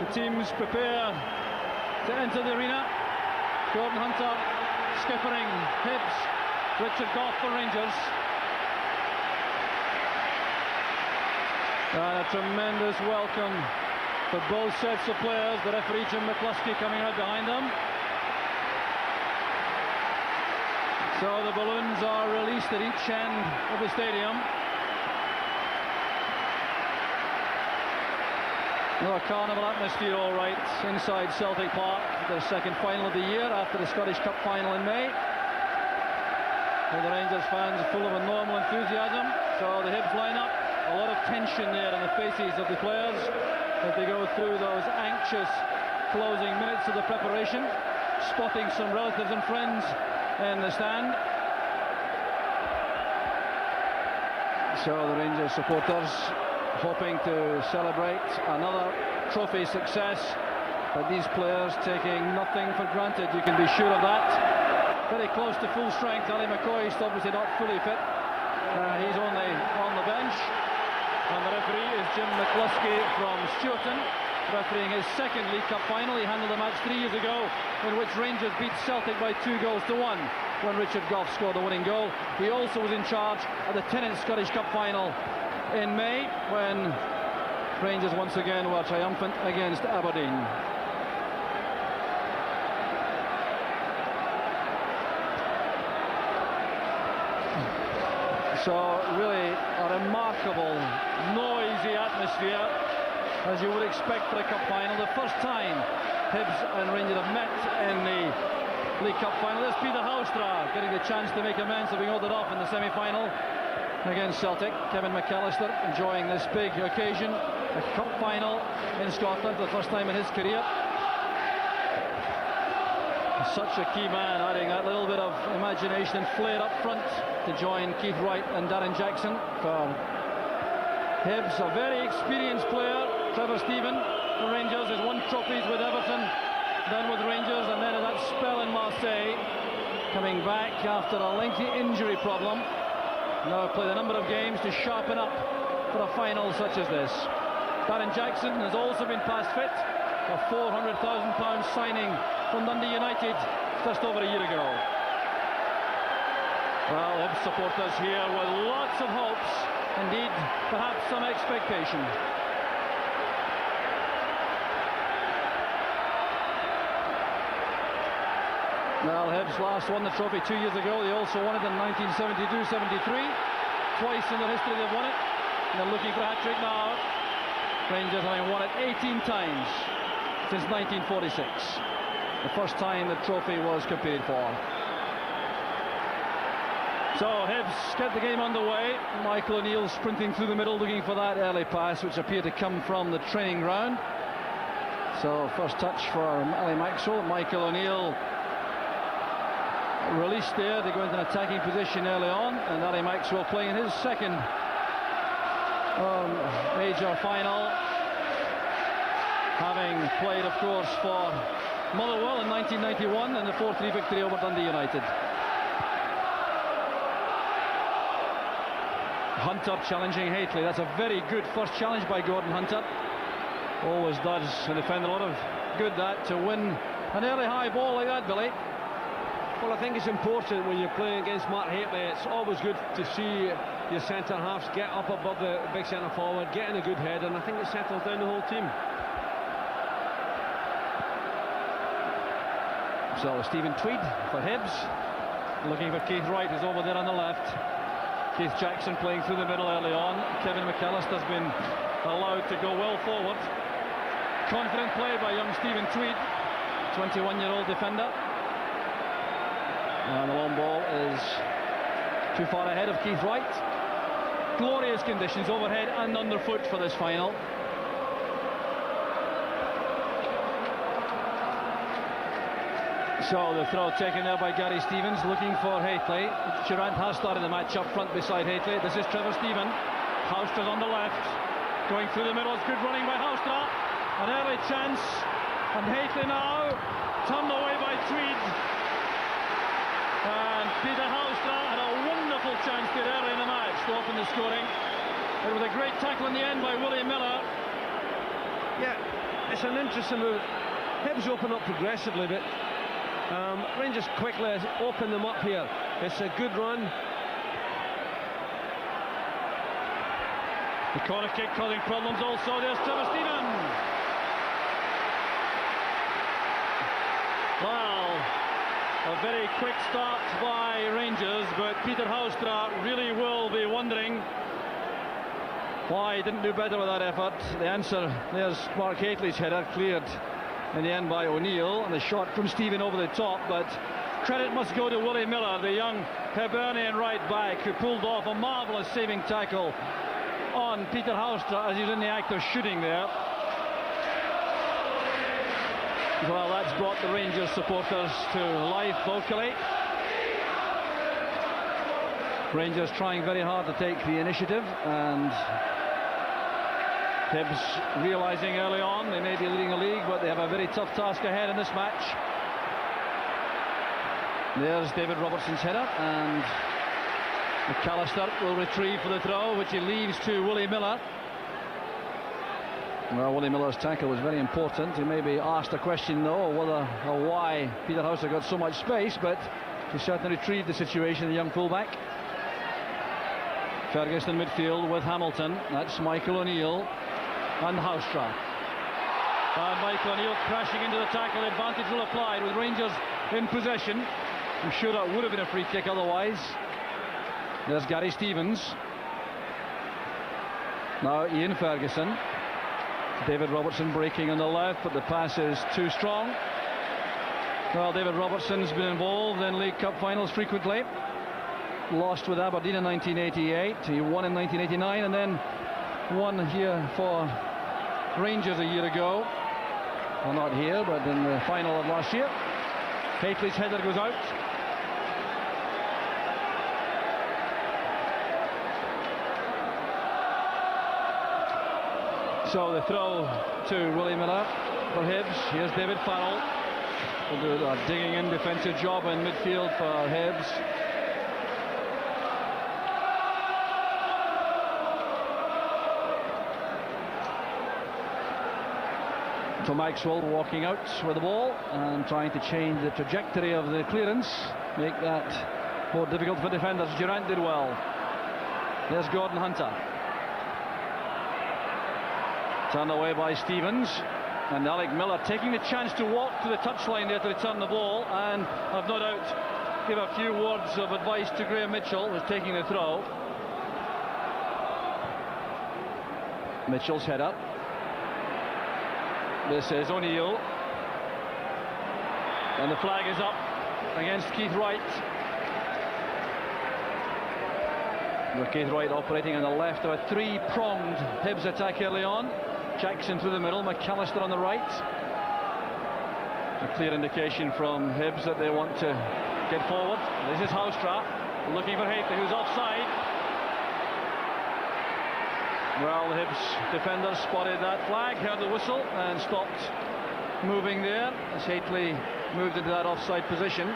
The teams prepare to enter the arena. Gordon Hunter skippering Hibs, Richard Gough for Rangers. And a tremendous welcome for both sets of players. The referee Jim McCluskey coming out behind them. So the balloons are released at each end of the stadium. No carnival atmosphere, all right, inside Celtic Park, their second final of the year after the Scottish Cup final in May. And the Rangers fans are full of a normal enthusiasm. So the Hibs line up, a lot of tension there in the faces of the players as they go through those anxious closing minutes of the preparation, spotting some relatives and friends in the stand. So the Rangers supporters hoping to celebrate another trophy success, but these players taking nothing for granted, you can be sure of that. Very close to full strength. McCoist obviously not fully fit, he's only on the bench, and the referee is Jim McCluskey from Stewarton, refereeing his second League Cup final. He handled the match 3 years ago in which Rangers beat Celtic by 2-1 when Richard Gough scored the winning goal. He also was in charge of the 10th Scottish Cup final in May, when Rangers once again were triumphant against Aberdeen. So really a remarkable, noisy atmosphere, as you would expect for a cup final. The first time Hibs and Rangers have met in the League Cup final. There's Pieter getting the chance to make amends for being ordered off in the semi-final against Celtic. Kevin McAllister enjoying this big occasion, a cup final in Scotland for the first time in his career. Such a key man, adding that little bit of imagination and flair up front to join Keith Wright and Darren Jackson for Hibs. A very experienced player, Trevor for Rangers, has won trophies with Everton, then with Rangers, and then that spell in Marseille, coming back after a lengthy injury problem. Now played a number of games to sharpen up for a final such as this. Darren Jackson has also been past fit. A £400,000 signing from Dundee United just over a year ago. Well, Hibs supporters here with lots of hopes, indeed perhaps some expectation. Well, Hibs last won the trophy 2 years ago. They also won it in 1972-73. Twice in their history they've won it. And they're looking for a hat-trick now. Rangers having won it 18 times since 1946. The first time the trophy was competed for. So Hibs get the game underway. Michael O'Neill sprinting through the middle, looking for that early pass, which appeared to come from the training ground. So first touch for Maxwell. Michael O'Neill released there to go into an attacking position early on, and Ali Maxwell playing in his second major final, having played of course for Motherwell in 1991 and the 4-3 victory over Dundee United. Hunter challenging Hateley. That's a very good first challenge by Gordon Hunter. Always does and defend a lot of good that to win an early high ball like that, Billy. Well, I think it's important when you're playing against Mark Hateley. It's always good to see your centre-halves get up above the big centre-forward, getting a good head, and I think it settles down the whole team. So Stephen Tweed for Hibs, looking for Keith Wright, who's over there on the left. Keith Jackson playing through the middle early on. Kevin McAllister's been allowed to go well forward. Confident play by young Stephen Tweed, 21-year-old defender. And the long ball is too far ahead of Keith Wright. Glorious conditions overhead and underfoot for this final. So the throw taken there by Gary Stevens, looking for Hateley. Durrant has started the match up front beside Hateley. This is Trevor Huistra's on the left, going through the middle. It's good running by Huistra. An early chance, and Hateley now turned away by Tweed. And Pieter had a wonderful chance there early in the match to open the scoring. It was a great tackle in the end by Willie Miller. Yeah, It's an interesting move. Hibs open up progressively, but Rangers quickly open them up here. It's a good run. The corner kick causing problems also. There's Trevor Stevens. Well, a very quick start by Rangers, but Pieter Huistra really will be wondering why he didn't do better with that effort. The answer, there's Mark Hateley's header, cleared in the end by O'Neill, and the shot from Stephen over the top, but credit must go to Willie Miller, the young Hibernian right back, who pulled off a marvellous saving tackle on Pieter Huistra as he was in the act of shooting there. Well, that's brought the Rangers supporters to life vocally. Rangers trying very hard to take the initiative, and Hibs realising early on they may be leading the league, but they have a very tough task ahead in this match. There's David Robertson's header, and McAllister will retrieve for the throw, which he leaves to Willie Miller. Well, Willie Miller's tackle was very important. He may be asked a question, though, whether or why Pieter Huistra got so much space, but he certainly retrieved the situation, the young fullback. Ferguson in midfield with Hamilton. That's Michael O'Neill and Huistra. And Michael O'Neill crashing into the tackle. Advantage will applied with Rangers in possession. I'm sure that would have been a free kick otherwise. There's Gary Stevens. Now Ian Ferguson. David Robertson breaking on the left, but the pass is too strong. Well, David Robertson's been involved in League Cup finals frequently. Lost with Aberdeen in 1988. He won in 1989 and then won here for Rangers a year ago. Well, not here, but in the final of last year. Hateley's header goes out. So the throw to Willie Miller for Hibs. Here's David Farrell. Will do a digging in defensive job in midfield for Hibs. To Maxwell walking out with the ball and trying to change the trajectory of the clearance, make that more difficult for defenders. Durrant did well. There's Gordon Hunter. Turned away by Stevens, and Alec Miller taking the chance to walk to the touchline there to return the ball, and I've no doubt give a few words of advice to Graham Mitchell, who's taking the throw. Mitchell's header. This is O'Neill, and the flag is up against Keith Wright. With Keith Wright operating on the left of a three-pronged Hibs attack early on. Jackson through the middle, McAllister on the right. A clear indication from Hibs that they want to get forward. This is Huistra looking for Hateley, who's offside. Well, the Hibs defenders spotted that flag, heard the whistle and stopped moving there as Hateley moved into that offside position.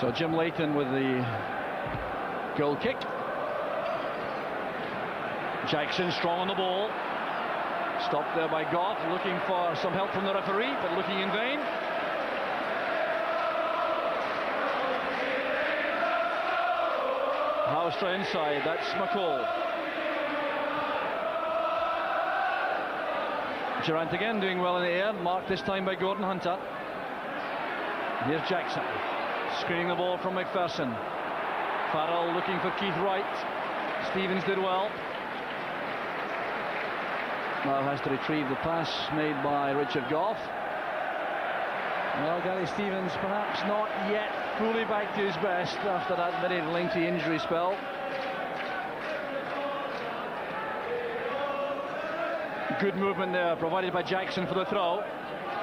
So Jim Leighton with the goal kick. Jackson strong on the ball. Stopped there by Gough, looking for some help from the referee, but looking in vain. Huistra inside, that's McCall. Durrant again doing well in the air, marked this time by Gordon Hunter. Here's Jackson. Screening the ball from McPherson. Farrell looking for Keith Wright. Stevens did well. Now has to retrieve the pass made by Richard Gough. Well, Gary Stevens perhaps not yet fully back to his best after that very lengthy injury spell. Good movement there provided by Jackson for the throw.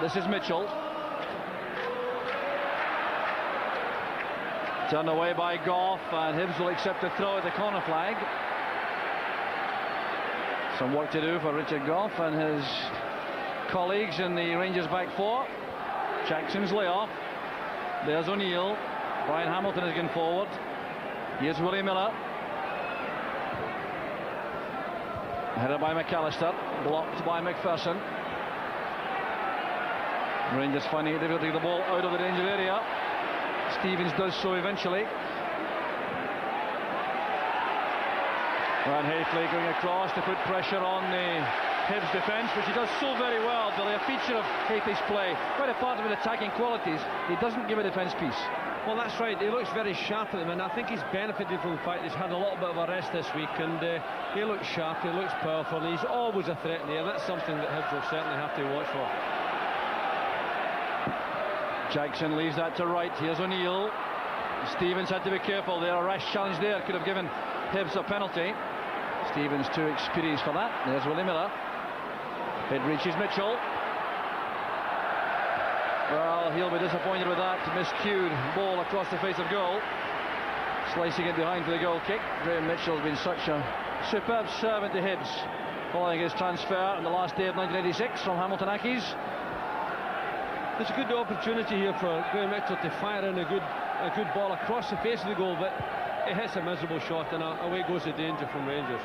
This is Mitchell. Turned away by Gough, and Hibs will accept the throw at the corner flag. Some work to do for Richard Gough and his colleagues in the Rangers back four. Jackson's layoff. There's O'Neill. Brian Hamilton is going forward. Here's Willie Miller. Headed by McAllister. Blocked by McPherson. Rangers finding it difficult to get the ball out of the danger area. Stevens does so eventually. And Hateley going across to put pressure on the Hibs defence, which he does so very well, Billy. A feature of Hateley's play, quite apart from his attacking qualities, he doesn't give a defence piece. Well, that's right. He looks very sharp at the minute. I think he's benefited from the fact he's had a little bit of a rest this week, and he looks sharp, he looks powerful, and he's always a threat in the air. That's something that Hibs will certainly have to watch for. Jackson leaves that to Wright. Here's O'Neill. Stevens had to be careful there. A rash challenge there could have given Hibs a penalty. Stevens too experienced for that. There's Willie Miller. It reaches Mitchell. Well, he'll be disappointed with that miscued ball across the face of goal. Slicing it behind for the goal kick. Graham Mitchell has been such a superb servant to Hibs, following his transfer on the last day of 1986 from Hamilton Accies. There's a good opportunity here for Graham Mitchell to fire in a good ball across the face of the goal, but it hits a miserable shot, and away goes the danger from Rangers.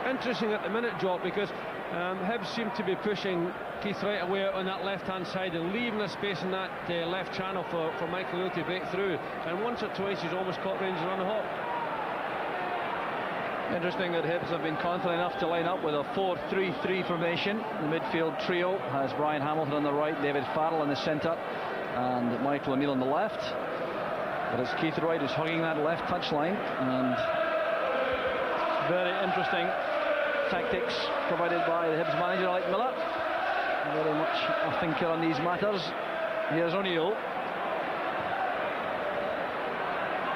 Interesting at the minute, Jock, because Hibs seem to be pushing Keith Wright away on that left-hand side and leaving a space in that left channel for Michael to break through, and once or twice he's almost caught Rangers on the hop. Interesting that Hibs have been confident enough to line up with a 4-3-3 formation. The midfield trio has Brian Hamilton on the right, David Farrell in the centre, and Michael O'Neill on the left. But it's Keith Wright who's hugging that left touchline, and very interesting tactics provided by the Hibs manager, Alec Miller. Very much a thinker on these matters. Here's O'Neill.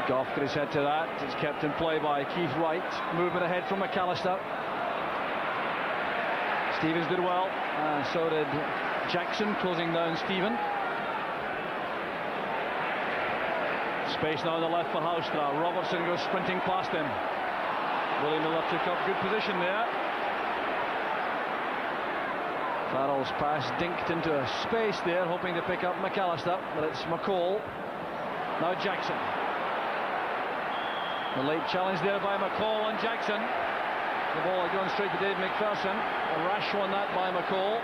Gough got his head to that. It's kept in play by Keith Wright. Movement ahead from McAllister. Stevens did well, and so did Jackson, closing down Stephen. Space now on the left for Huistra. Robertson goes sprinting past him. Willie Miller took up good position there. Farrell's pass dinked into a space there, hoping to pick up McAllister, but it's McCall. Now Jackson. The late challenge there by McCall on Jackson. The ball had gone straight to Dave McPherson. A rash one that by McCall.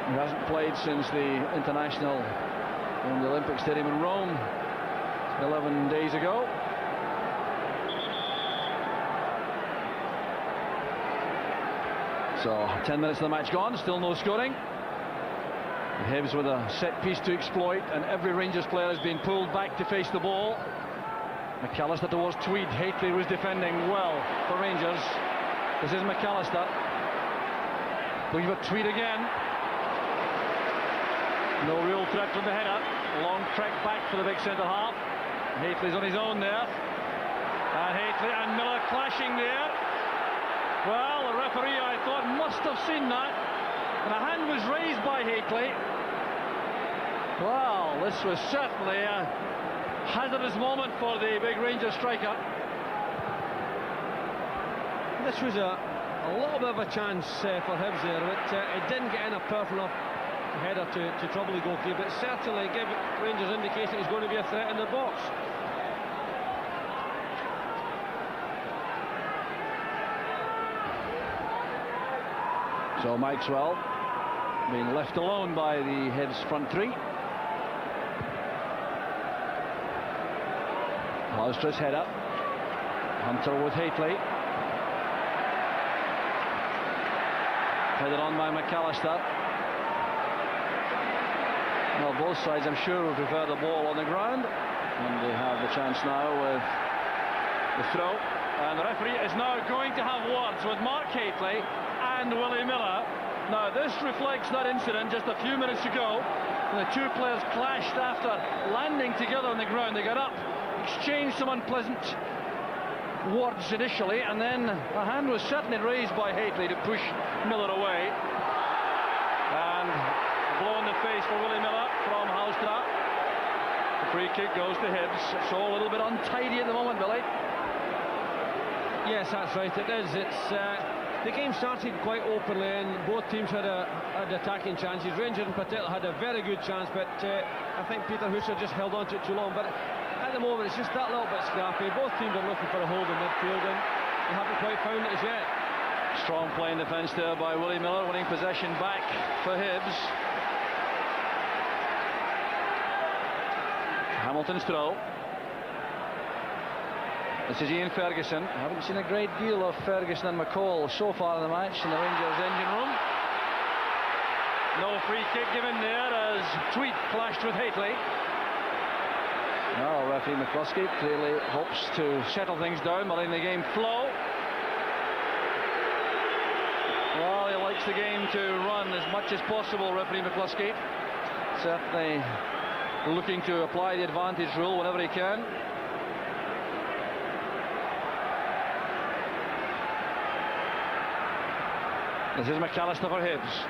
He hasn't played since the international in the Olympic Stadium in Rome 11 days ago. So 10 minutes of the match gone, still no scoring. The Hibs with a set piece to exploit, and every Rangers player has been pulled back to face the ball. McAllister towards Tweed. Hateley was defending well for Rangers. This is McAllister. Looking for Tweed again. No real threat from the header. Long trek back for the big centre half. Hateley's on his own there. And Hateley and Miller clashing there. Well, the referee, I thought, must have seen that. And a hand was raised by Hateley. Well, this was certainly a hazardous moment for the big Rangers striker. This was a little bit of a chance for Hibs there, but it didn't get in a powerful enough header to trouble the goalkeeper, but certainly gave Rangers indication he's going to be a threat in the box. So Maxwell being left alone by the Hibs front three. Huistra's header. Hunter with Hateley. Headed on by McAllister. Well, both sides, I'm sure, would prefer the ball on the ground. And they have the chance now with the throw. And the referee is now going to have words with Mark Hateley and Willie Miller. Now, this reflects that incident just a few minutes ago when the two players clashed after landing together on the ground. They got up, exchanged some unpleasant words initially, and then a hand was certainly raised by Hateley to push Miller away. And a blow in the face for Willie Miller from Huistra. The free kick goes to Hibs. It's all a little bit untidy at the moment, Billy. Yes, that's right, it is. It's the game started quite openly and both teams had attacking chances. Rangers in particular had a very good chance, but I think Pieter Huistra just held on to it too long. But at the moment it's just that little bit scrappy. Both teams are looking for a hold in midfield and they haven't quite found it as yet. Strong play in defence there by Willie Miller, winning possession back for Hibs. Hamilton's throw. This is Ian Ferguson. I haven't seen a great deal of Ferguson and McCall so far in the match in the Rangers engine room. No free kick given there as Tweed clashed with Hateley. Now referee McCluskey clearly hopes to settle things down, letting the game flow. Well, he likes the game to run as much as possible, referee McCluskey. Certainly looking to apply the advantage rule whenever he can. This is McAllister for Hibs.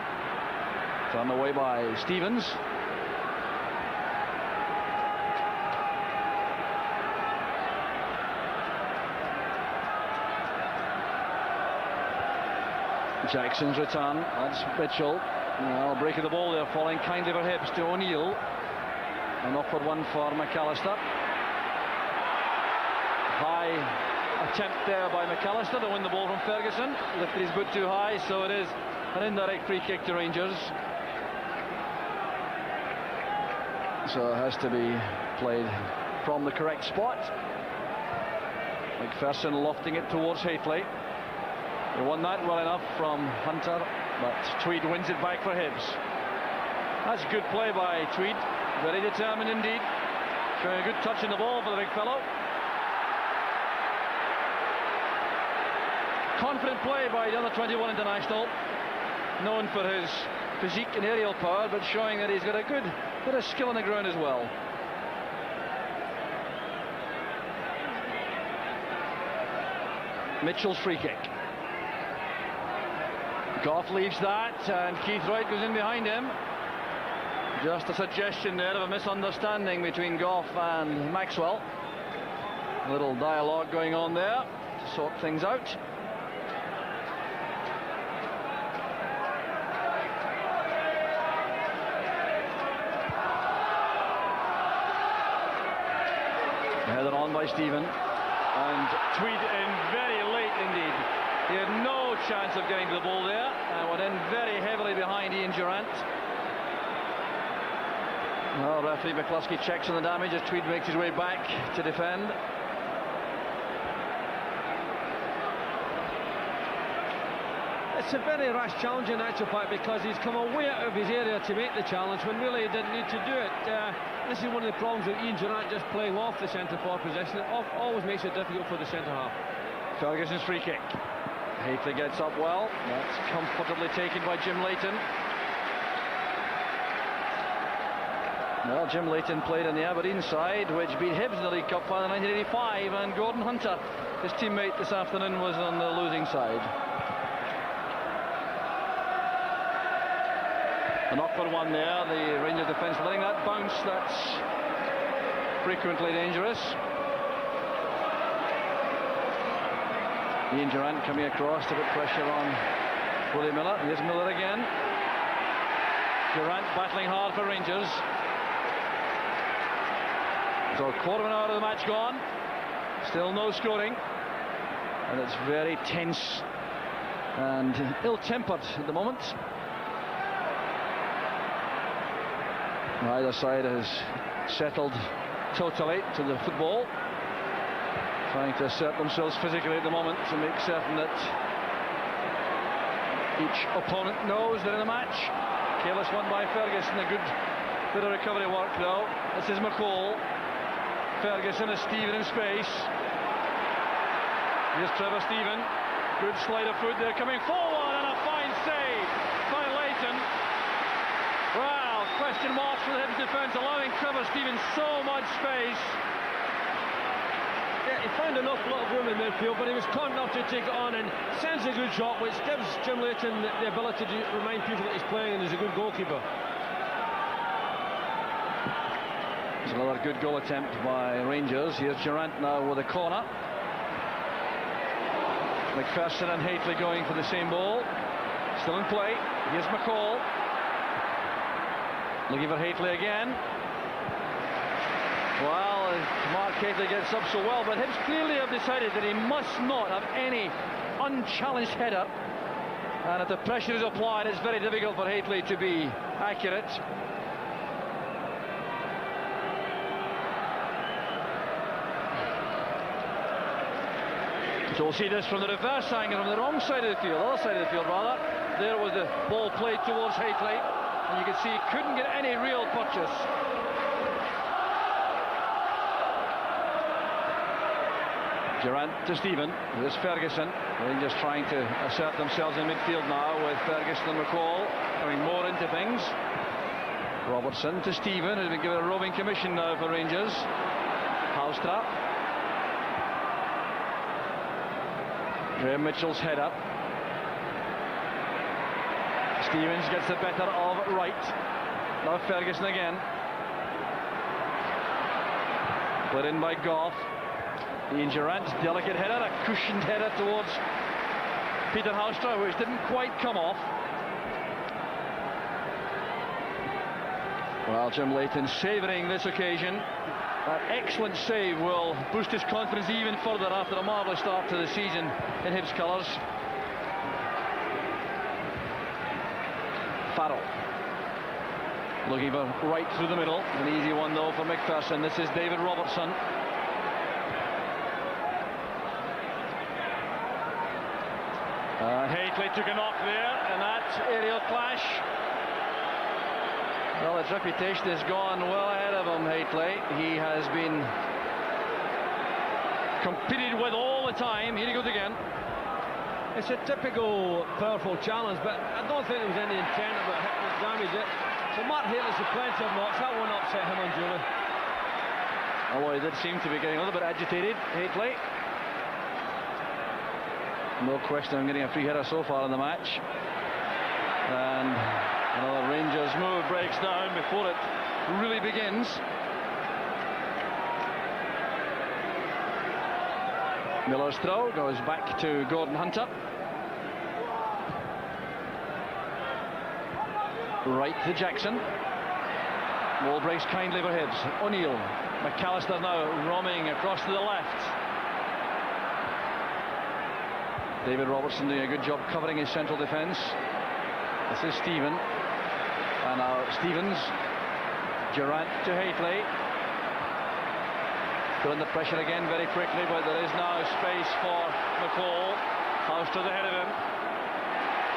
Turned away by Stevens. Jackson's return. That's Mitchell. Well, break of the ball there, falling kindly for Hibs to O'Neill. An awkward one for McAllister. High attempt there by McAllister to win the ball from Ferguson. Lifted his boot too high, so it is an indirect free kick to Rangers. So it has to be played from the correct spot. McPherson lofting it towards Hateley. He won that well enough from Hunter, but Tweed wins it back for Hibs. That's good play by Tweed. Very determined indeed. Showing a good touch in the ball for the big fellow. Confident play by the under-21 international, known for his physique and aerial power, but showing that he's got a good bit of skill on the ground as well. Mitchell's free kick. Gough leaves that, and Keith Wright goes in behind him. Just a suggestion there of a misunderstanding between Gough and Maxwell. A little dialogue going on there to sort things out. Headed on by Stephen, and Tweed in very late indeed. He had no chance of getting to the ball there and went in very heavily behind Ian Durrant. Well, referee McCluskey checks on the damage as Tweed makes his way back to defend. It's a very rash challenge in actual fact, because he's come away out of his area to make the challenge when really he didn't need to do it. This is one of the problems with Ian Durrant just playing off the centre-forward position. It always makes it difficult for the centre-half. Ferguson's free kick. Hateley gets up well. That's comfortably taken by Jim Leighton. Well, Jim Leighton played on the Aberdeen side, which beat Hibs in the League Cup final in 1985, and Gordon Hunter, his teammate this afternoon, was on the losing side. An awkward one there, the Rangers defence letting that bounce. That's frequently dangerous. Ian Durrant coming across to put pressure on Willie Miller. Here's Miller again. Durrant battling hard for Rangers. So a quarter of an hour of the match gone. Still no scoring. And it's very tense and ill-tempered at the moment. Either side has settled totally to the football, trying to assert themselves physically at the moment to make certain that each opponent knows they're in the match. Careless one by Ferguson, a good bit of recovery work though. This is McCall. Ferguson is Stephen in space. Here's Trevor Stephen. Good slide of foot there, coming forward, and a fine save by Leighton. Wow. Question marks for the Hibs defence, allowing Trevor Stevens so much space. Yeah, he found an awful lot of room in midfield, but he was caught enough to take it on and sends a good shot, which gives Jim Leighton the ability to remind people that he's playing and he's a good goalkeeper. It's another good goal attempt by Rangers. Here's Durrant now with a corner. McPherson and Hateley going for the same ball. Still in play. Here's McCall. Looking for Hateley again. Well, Mark Hateley gets up so well, but Hibs clearly have decided that he must not have any unchallenged header. And if the pressure is applied, it's very difficult for Hateley to be accurate. So we'll see this from the reverse angle, from the wrong side of the field, other side of the field rather. There was the ball played towards Hateley, and you can see he couldn't get any real purchase. Durrant to Stephen. There's Ferguson. Rangers trying to assert themselves in midfield now with Ferguson and McCall coming more into things. Robertson to Stephen, who's been given a roving commission now for Rangers. Huistra. Graham Mitchell's head up. Stevens gets the better of Wright. Now Ferguson again. Put in by Gough. Ian Durrant, delicate header, a cushioned header towards Pieter Huistra, which didn't quite come off. Well, Jim Leighton savouring this occasion. That excellent save will boost his confidence even further after a marvellous start to the season in Hibs colours. Farrell looking for right through the middle. An easy one though for McPherson. This is David Robertson. Hateley took a knock there, and that aerial clash. Well, his reputation has gone well ahead of him, Hateley. He has been competed with all the time. Here he goes again. It's a typical powerful challenge, but I don't think there was any intent about hitting it, damage it. So Mark Hateley's a plenty of knocks. That won't upset him unduly. Although he did seem to be getting a little bit agitated, Hateley. No question I'm getting a free header so far in the match. And another Rangers move breaks down before it really begins. Miller's throw goes back to Gordon Hunter. Right to Jackson. Ball breaks kindly for Hibs. O'Neill. McAllister now roaming across to the left. David Robertson doing a good job covering his central defence. This is Stephen. And now Stevens. Durrant to Hateley. Put under pressure again very quickly, but there is now space for McCall. House to the head of him.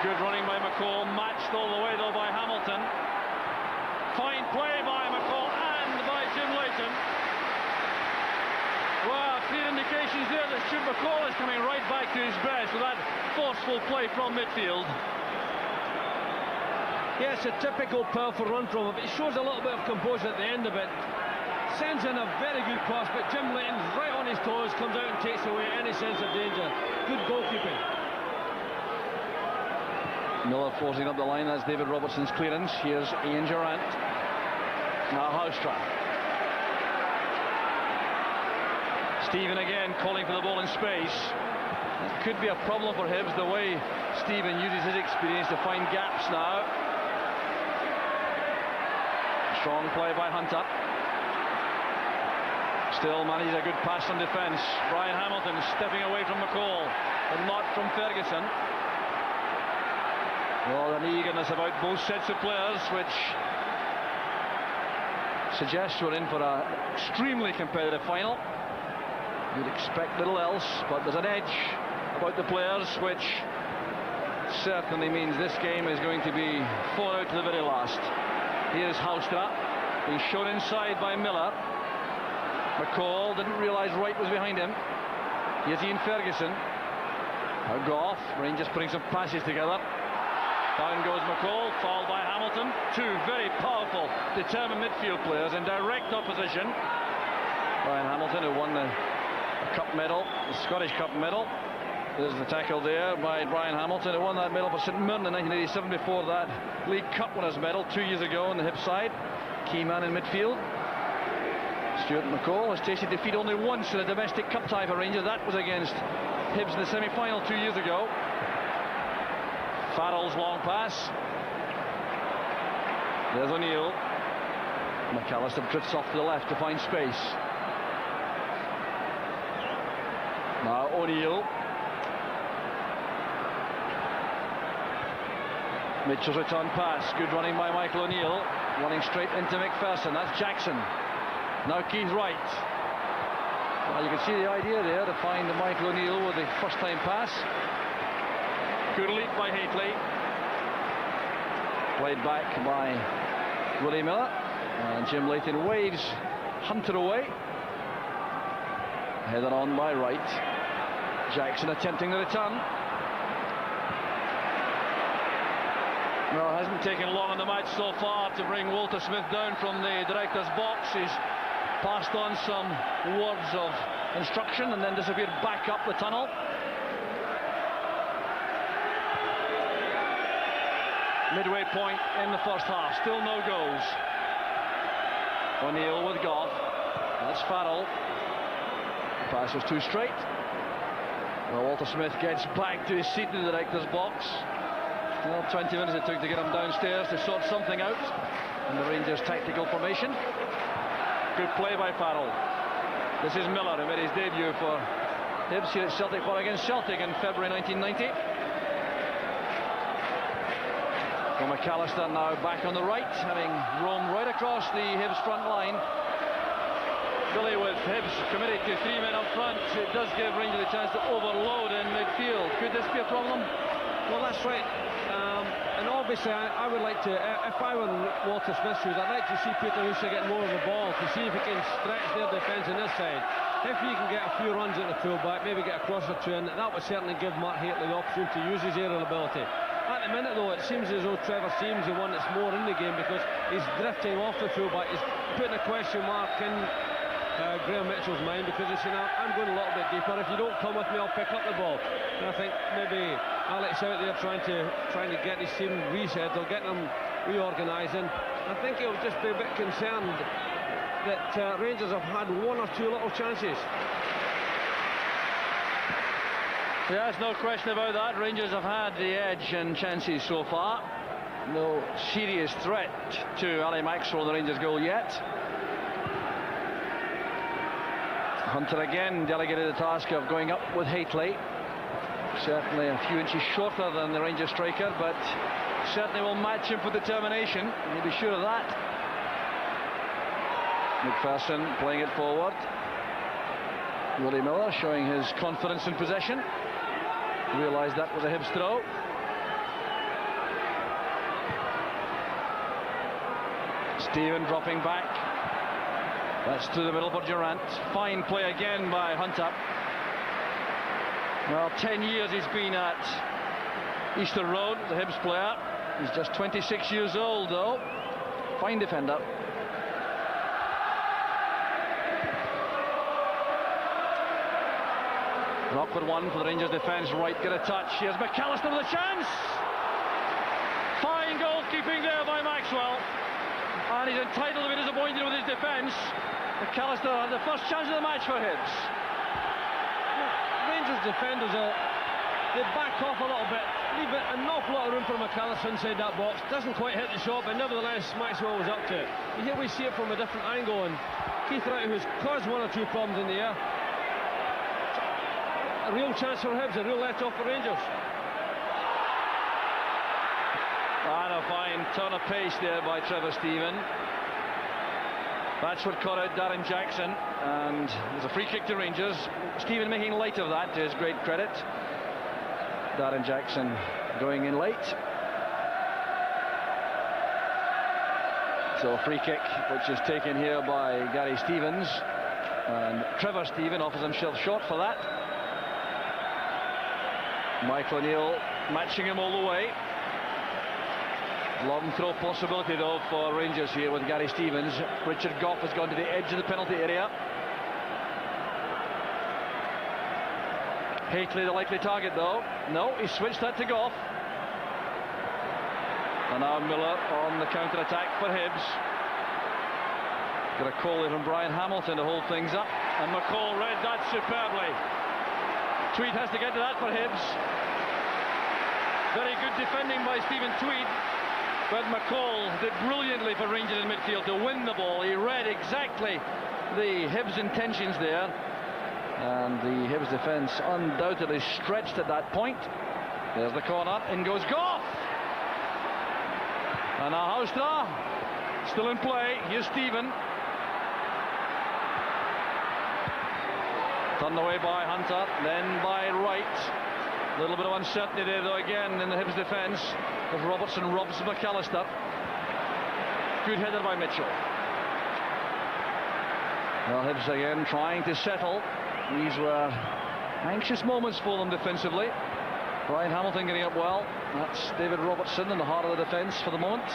Good running by McCall. Matched all the way though by Hamilton. Fine play by McCall and by Jim Leighton. Well, clear indications there that Stuart McCall is coming right back to his best with that forceful play from midfield. Yes, a typical powerful run from him. It shows a little bit of composure at the end of it. Sends in a very good pass, but Jim Leighton's right on his toes, comes out and takes away any sense of danger. Good goalkeeping. Miller forcing up the line. That's David Robertson's clearance. Here's Ian Durrant. Now Huistra. Stephen again calling for the ball in space. It could be a problem for Hibs, the way Stephen uses his experience to find gaps now. Strong play by Hunter. Still manages a good pass on defence. Brian Hamilton stepping away from McCall, but not from Ferguson. Well, an eagerness about both sets of players, which suggests we're in for an extremely competitive final. You'd expect little else, but there's an edge about the players, which certainly means this game is going to be fought out to the very last. Here's Huistra, being shown inside by Miller. McCall didn't realise Wright was behind him. Here's Ian Ferguson. Now Gough, Rangers putting some passes together. Down goes McCall, fouled by Hamilton. Two very powerful, determined midfield players in direct opposition. Brian Hamilton, who won the Cup medal, the Scottish Cup medal. There's the tackle there by Brian Hamilton, who won that medal for St Mirren in 1987 before that League Cup winners' medal 2 years ago on the Hibs side. Key man in midfield. Stuart McCall has tasted defeat only once in a domestic cup tie for Rangers. That was against Hibs in the semi-final 2 years ago. Farrell's long pass. There's O'Neill. McAllister drifts off to the left to find space. Now O'Neill. Mitchell's return pass. Good running by Michael O'Neill. Running straight into McPherson. That's Jackson. Now Keith Wright. Well, you can see the idea there to find Michael O'Neill with the first time pass. Good leap by Hateley. Played back by Willie Miller. And Jim Leighton waves Hunter away. Headed on by Wright. Jackson attempting the return. Well, it hasn't taken long in the match so far to bring Walter Smith down from the director's box. He's passed on some words of instruction and then disappeared back up the tunnel. Midway point in the first half, still no goals. O'Neill with Gough. That's Farrell. The pass was too straight. Well, Walter Smith gets back to his seat in the director's box. Well, 20 minutes it took to get him downstairs to sort something out in the Rangers tactical formation. Good play by Farrell. This is Miller, who made his debut for Hibs here at Celtic Park against Celtic in February 1990. Well, McAllister now back on the right, having roamed right across the Hibs front line. Willie with Hibs committed to 3 men up front. It does give Rangers a chance to overload in midfield. Could this be a problem? Well, that's right. And obviously I would like to, if I were Walter Smith's shoes, I'd like to see Pieter Huistra get more of the ball to see if he can stretch their defence on this side. If he can get a few runs at the fullback, maybe get a cross or two in, that would certainly give Mark Hateley the opportunity to use his aerial ability. At the minute though, it seems as though Trevor seems the one that's more in the game because he's drifting off the fullback. He's putting a question mark in Graham Mitchell's mind because he's saying, I'm going a little bit deeper. If you don't come with me, I'll pick up the ball. And I think maybe Alex out there trying to get his team reset or getting them reorganising. I think he'll just be a bit concerned that Rangers have had one or two little chances. Yeah, there's no question about that. Rangers have had the edge and chances so far. No serious threat to Ali Maxwell, the Rangers goal yet. Hunter again delegated the task of going up with Hateley. Certainly a few inches shorter than the Rangers striker, but certainly will match him for determination. You'll be sure of that. McPherson playing it forward. Willie Miller showing his confidence in possession. Realised that with a Hibs throw. Stephen dropping back. That's to the middle for Durrant. Fine play again by Hunter. Well, 10 years he's been at Easter Road, the Hibs player. He's just 26 years old, though. Fine defender. An awkward one for the Rangers defence. Wright get a touch. Here's McAllister with a chance. Fine goalkeeping there by Maxwell. And he's entitled to be disappointed with his defence. McAllister had the first chance of the match for Hibs. Rangers defenders they back off a little bit, leave an awful lot of room for McAllister inside that box. Doesn't quite hit the shot, but nevertheless Maxwell was up to it. Here we see it from a different angle, and Keith Wright, who's caused one or two problems in the air. A real chance for Hibs, a real let-off for Rangers. And a fine turn of pace there by Trevor Stephen. That's what caught out Darren Jackson, and there's a free kick to Rangers. Stephen making light of that, to his great credit. Darren Jackson going in late. So a free kick which is taken here by Gary Stevens, and Trevor Stephen offers himself short for that. Michael O'Neill matching him all the way. Long throw possibility though for Rangers here with Gary Stevens. Richard Gough has gone to the edge of the penalty area. Hateley the likely target though. No, he switched that to Gough. And now Miller on the counter-attack for Hibs. Got a call here from Brian Hamilton to hold things up, and McCall read that superbly. Tweed has to get to that for Hibs. Very good defending by Stephen Tweed, but McCall did brilliantly for Rangers in midfield to win the ball. He read exactly the Hibs' intentions there, and the Hibs defence undoubtedly stretched at that point. There's the corner, in goes Gough, and now Huistra still in play. Here's Stephen, turned away by Hunter, then by Wright. A little bit of uncertainty there though again in the Hibs defence as Robertson robs McAllister. Good header by Mitchell. Well, Hibs again trying to settle. These were anxious moments for them defensively. Brian Hamilton getting up well. That's David Robertson in the heart of the defence for the moment.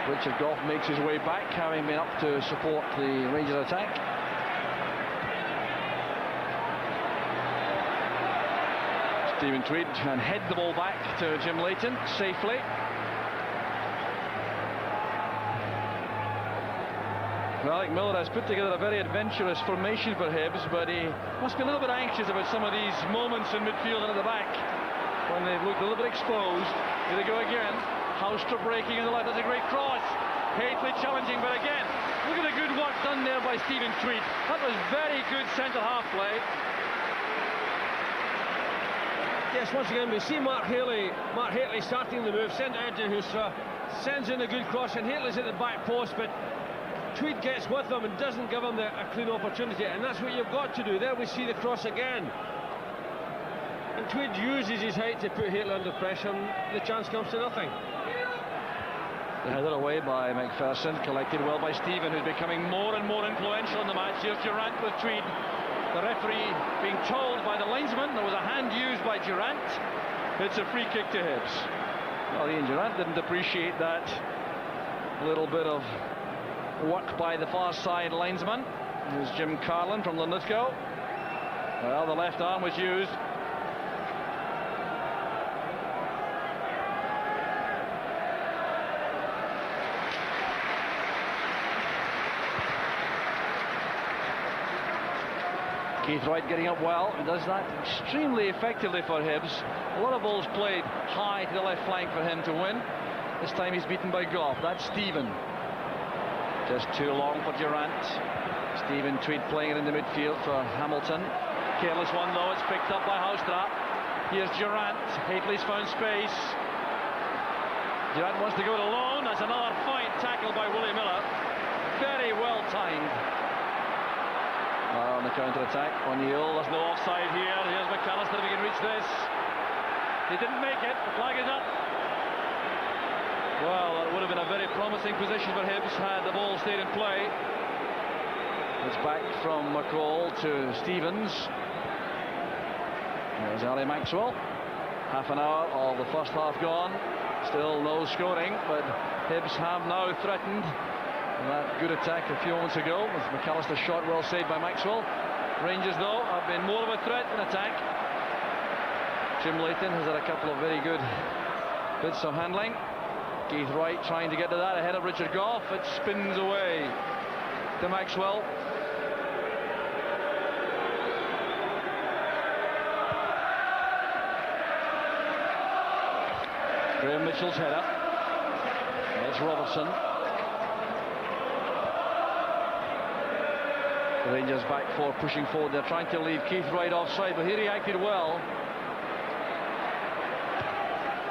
Richard Gough makes his way back, having been up to support the Rangers attack. Stephen Tweed can head the ball back to Jim Leighton safely. Well, Alec Miller has put together a very adventurous formation for Hibs, but he must be a little bit anxious about some of these moments in midfield and at the back when they've looked a little bit exposed. Here they go again. Huistra breaking in the left. That's a great cross. Hateley challenging, but again, look at the good work done there by Stephen Tweed. That was very good centre-half play. Yes, once again we see Mark Hateley starting the move, sent out to Huistra, sends in a good cross, and Hateley's at the back post, but Tweed gets with him and doesn't give him a clean opportunity, and that's what you've got to do. There we see the cross again, and Tweed uses his height to put Hateley under pressure, and the chance comes to nothing. The header away by McPherson, collected well by Stephen, who's becoming more and more influential in the match. Here's Durrant with Tweed. The referee being told by the linesman there was a hand used by Durrant. It's a free kick to Hibs. Well, Ian Durrant didn't appreciate that little bit of work by the far side linesman. Here's Jim Carlin from Linlithgow. Well, the left arm was used. Keith Wright getting up well. He does that extremely effectively for Hibs. A lot of balls played high to the left flank for him to win. This time he's beaten by Gough. That's Stephen. Just too long for Durrant. Stephen Tweed playing it in the midfield for Hamilton. Careless one though. It's picked up by Huistra. Here's Durrant. Hateley's found space. Durrant wants to go it alone. That's another fine tackle by Willie Miller. Very well timed. On the counter-attack, O'Neill, there's no offside here. Here's McAllister if he can reach this. He didn't make it, the flag is up. Well, that would have been a very promising position for Hibs had the ball stayed in play. It's back from McCall to Stevens. There's Ali Maxwell. Half an hour of the first half gone. Still no scoring, but Hibs have now threatened that good attack a few moments ago with McAllister's shot well saved by Maxwell. Rangers though have been more of a threat in attack. Jim Leighton has had a couple of very good bits of handling. Keith Wright trying to get to that ahead of Richard Gough. It spins away to Maxwell. Graham Mitchell's header. There's Robertson. The Rangers back four pushing forward. They're trying to leave Keith Wright offside, but he reacted well.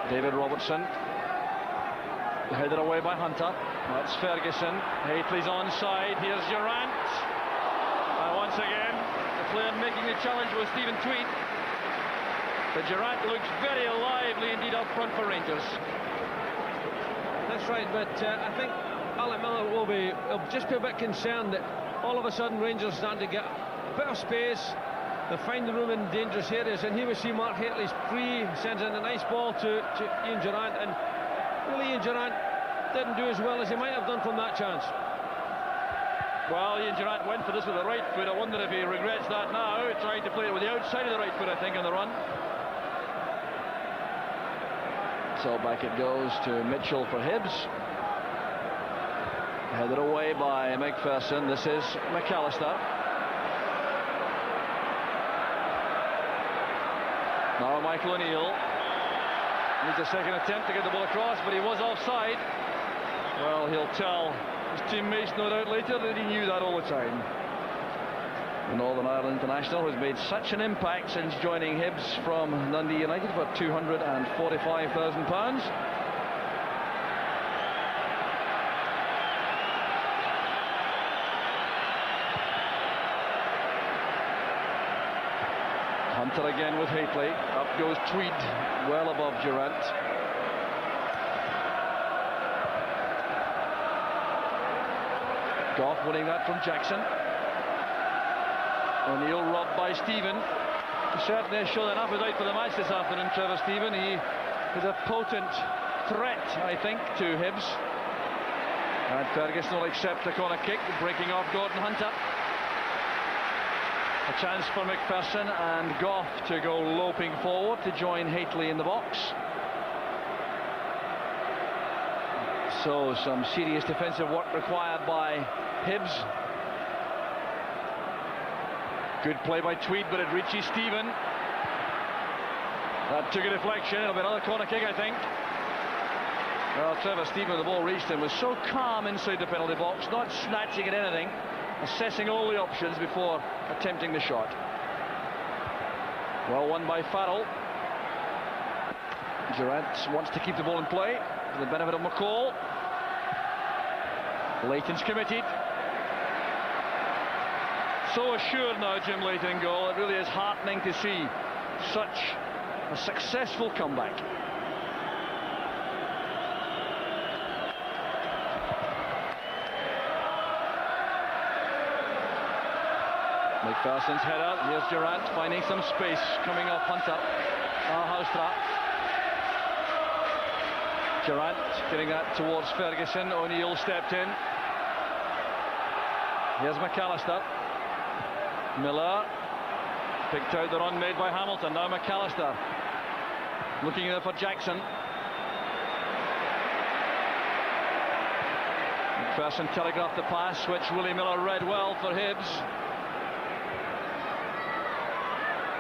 David Robertson. Headed away by Hunter. That's Ferguson. Hateley's onside. Here's Durrant. And once again, the player making the challenge was Stephen Tweed. But Durrant looks very lively indeed up front for Rangers. That's right, but I think Alec Miller will just be a bit concerned that all of a sudden Rangers starting to get a bit of space. They find the room in dangerous areas, and here we see Mark Hateley's free, sends in a nice ball to Ian Durrant, and really Ian Durrant didn't do as well as he might have done from that chance. Well, Ian Durrant went for this with the right foot. I wonder if he regrets that now, trying to play it with the outside of the right foot, I think, on the run. So back it goes to Mitchell for Hibs. Headed away by McPherson. This is McAllister. Now Michael O'Neill needs a second attempt to get the ball across, but he was offside. Well, he'll tell his teammates no doubt later that he knew that all the time. The Northern Ireland international has made such an impact since joining Hibs from Dundee United for £245,000. Hunter again with Hateley. Up goes Tweed, well above Durrant. Gough winning that from Jackson. O'Neill robbed by Stephen. He certainly has shown enough without for the match this afternoon, Trevor Stephen. He is a potent threat, I think, to Hibs. And Ferguson will accept the corner kick, breaking off Gordon Hunter. A chance for McPherson and Gough to go loping forward to join Hateley in the box. So some serious defensive work required by Hibs. Good play by Tweed, but it reaches Stephen. That took a deflection. It'll be another corner kick, I think. Well, Trevor Stephen, the ball reached him, was so calm inside the penalty box, not snatching at anything, assessing all the options before attempting the shot. Well won by Farrell. Durrant wants to keep the ball in play for the benefit of McCall. Leighton's committed. So assured now, Jim Leighton in goal. It really is heartening to see such a successful comeback. McPherson's header. Here's Durrant finding some space coming off Hunter. Huistra. Durrant getting that towards Ferguson. O'Neill stepped in. Here's McAllister. Miller picked out the run made by Hamilton. Now McAllister looking there for Jackson. McPherson telegraphed the pass, which Willie Miller read well for Hibs.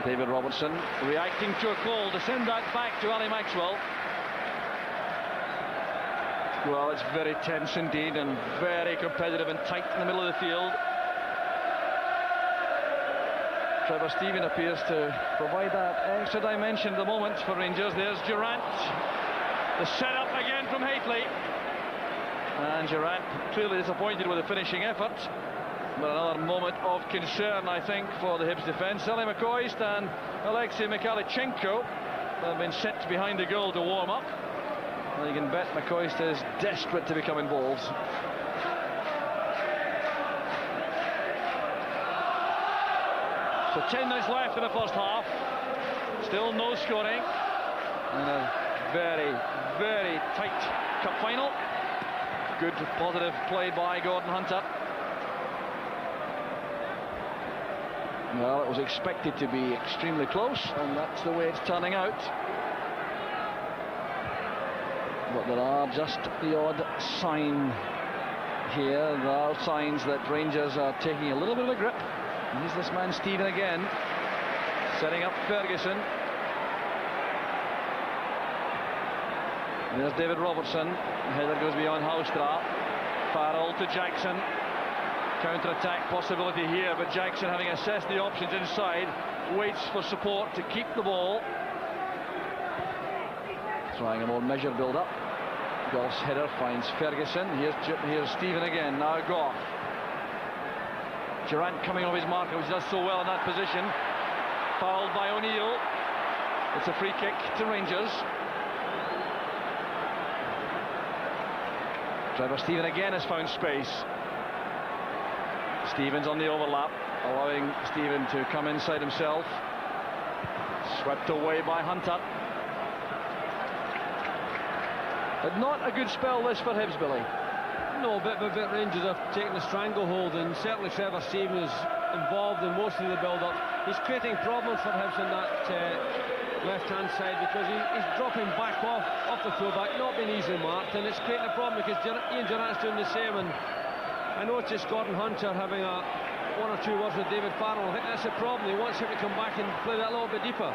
David Robertson reacting to a call to send that back to Ali Maxwell. Well, it's very tense indeed and very competitive and tight in the middle of the field. Trevor Stephen appears to provide that extra dimension at the moment for Rangers. There's Durrant. The setup again from Hateley. And Durrant clearly disappointed with the finishing effort. But another moment of concern, I think, for the Hibs defence. Only McCoist and Alexei Mikhalichenko have been sent behind the goal to warm up. Well, you can bet McCoist is desperate to become involved. So 10 minutes left in the first half. Still no scoring. And a very, very tight cup final. Good positive play by Gordon Hunter. Well, it was expected to be extremely close, and that's the way it's turning out. But there are just the odd sign here. There are signs that Rangers are taking a little bit of a grip. Here's this man Stephen again, setting up Ferguson. There's David Robertson. Header goes beyond Huistra. Farrell to Jackson. Counter-attack possibility here, but Jackson, having assessed the options inside, waits for support to keep the ball. Trying a more measured build-up. Gough's header finds Ferguson. Here's Stephen again. Now Gough. Durrant coming off his marker, which does so well in that position. Fouled by O'Neill. It's a free kick to Rangers. Trevor Stephen again has found space. Stevens on the overlap, allowing Stephen to come inside himself. Swept away by Hunter. But not a good spell this for Hibs, Billy. No, but Rangers have taken a stranglehold, and certainly Trevor Stephen is involved in most of the build-up. He's creating problems for Hibs on that left-hand side, because he's dropping back off the full-back, not being easily marked, and it's creating a problem because Ian Durrant's doing the same. And I noticed Gordon Hunter having one or two words with David Farrell. I think that's the problem. He wants him to come back and play that a little bit deeper.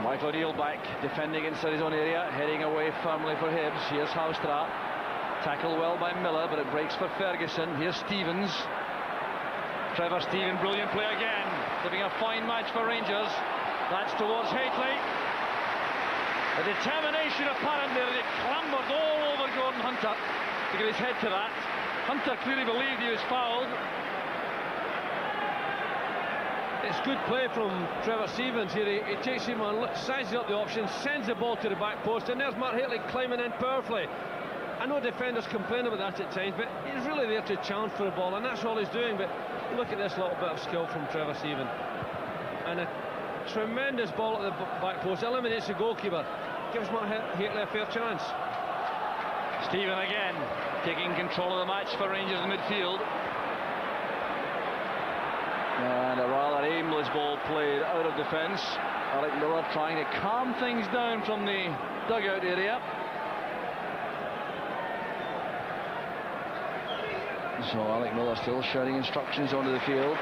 Michael O'Neill back, defending inside his own area, heading away firmly for Hibs. Here's Huistra. Tackled well by Miller, but it breaks for Ferguson. Here's Stevens. Trevor Stephen, brilliant play again. Giving a fine match for Rangers. That's towards Hateley. The determination apparent there. He clambered all over Gordon Hunter to get his head to that. Hunter clearly believed he was fouled. It's good play from Trevor Stevens here. He takes him on, sizes up the option, sends the ball to the back post, and there's Mark Hateley climbing in powerfully. I know defenders complain about that at times, but he's really there to challenge for the ball, and that's all he's doing. But look at this little bit of skill from Trevor Stevens. And a tremendous ball at the back post, eliminates the goalkeeper, gives Mark Hateley a fair chance. Stephen again, taking control of the match for Rangers in midfield. And a rather aimless ball played out of defence. Alec Miller trying to calm things down from the dugout area. So Alec Miller still shouting instructions onto the field.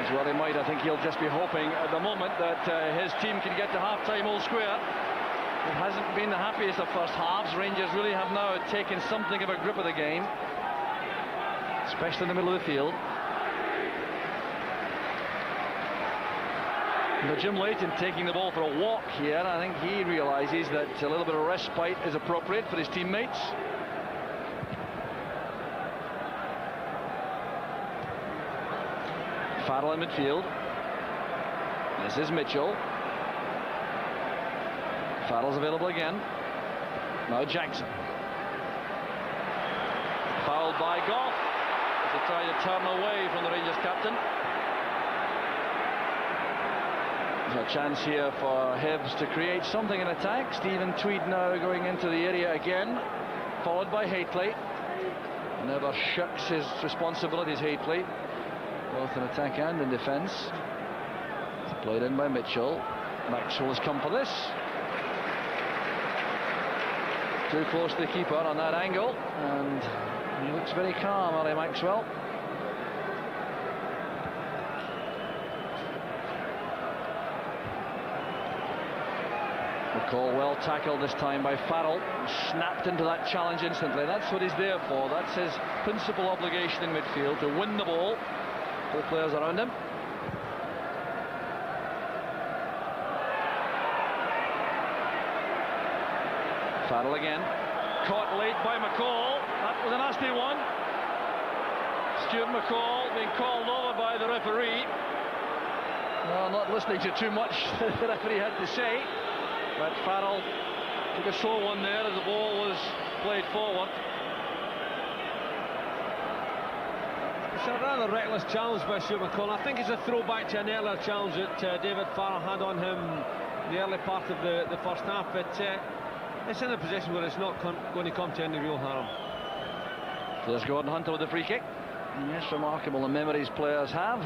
As well he might. I think he'll just be hoping at the moment that his team can get to half-time all square. It hasn't been the happiest of first halves. Rangers really have now taken something of a grip of the game, especially in the middle of the field. But Jim Leighton taking the ball for a walk here. I think he realises that a little bit of respite is appropriate for his teammates. Farrell in midfield. This is Mitchell. Farrell's available again. Now Jackson. Fouled by Gough as they try to turn away from the Rangers captain. There's a chance here for Hibs to create something in attack. Stephen Tweed now going into the area again, followed by Hateley. Never shucks his responsibilities, Hateley, both in attack and in defence. It's played in by Mitchell. Maxwell has come for this. Too close to the keeper on that angle, and he looks very calm, Ali Maxwell. McCall well tackled this time by Farrell. Snapped into that challenge instantly. That's what he's there for. That's his principal obligation in midfield, to win the ball. Four players around him. Farrell again. Caught late by McCall. That was a nasty one. Stuart McCall being called over by the referee. Well, not listening to too much the referee had to say. But Farrell took a slow one there as the ball was played forward. It's a rather reckless challenge by Stuart McCall. I think it's a throwback to an earlier challenge that David Farrell had on him in the early part of the first half. But it's in a position where it's not going to come to any real harm. So there's Gordon Hunter with the free kick. Yes, remarkable the memories players have.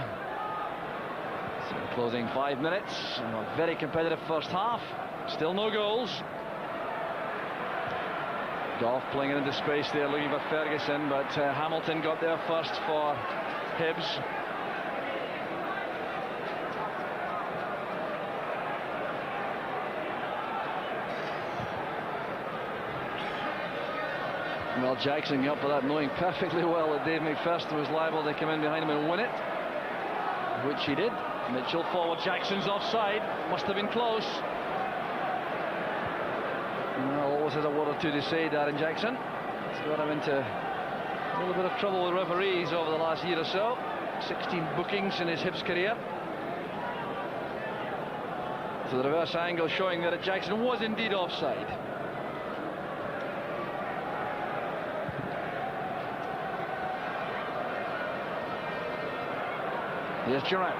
So closing 5 minutes. A very competitive first half. Still no goals. Gough playing it into space there, looking for Ferguson, but Hamilton got there first for Hibs. Well, Jackson got up for that, knowing perfectly well that Dave McPherson was liable to come in behind him and win it, which he did. Mitchell forward, Jackson's offside. Must have been close. Well, always has a word or two to say, Darren Jackson. It's got him into a little bit of trouble with referees over the last year or so. 16 bookings in his Hibs career. So the reverse angle showing that Jackson was indeed offside. Here's Durrant.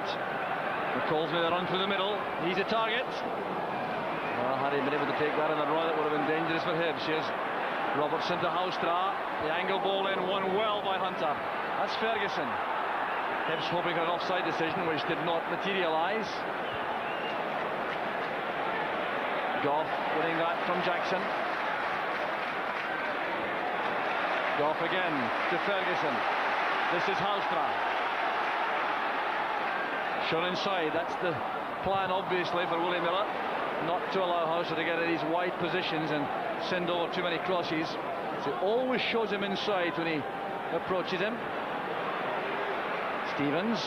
McCall's made a run through the middle. He's a target. Well, had he been able to take that in the run, it would have been dangerous for Hibs. Here's Robertson to Huistra. The angle ball in, won well by Hunter. That's Ferguson. Hibs hoping for an offside decision, which did not materialise. Gough winning that from Jackson. Gough again to Ferguson. This is Huistra. Shown inside, that's the plan obviously for Willie Miller. not to allow Huistra to get in these wide positions and send over too many crosses. So it always shows him inside when he approaches him. Stevens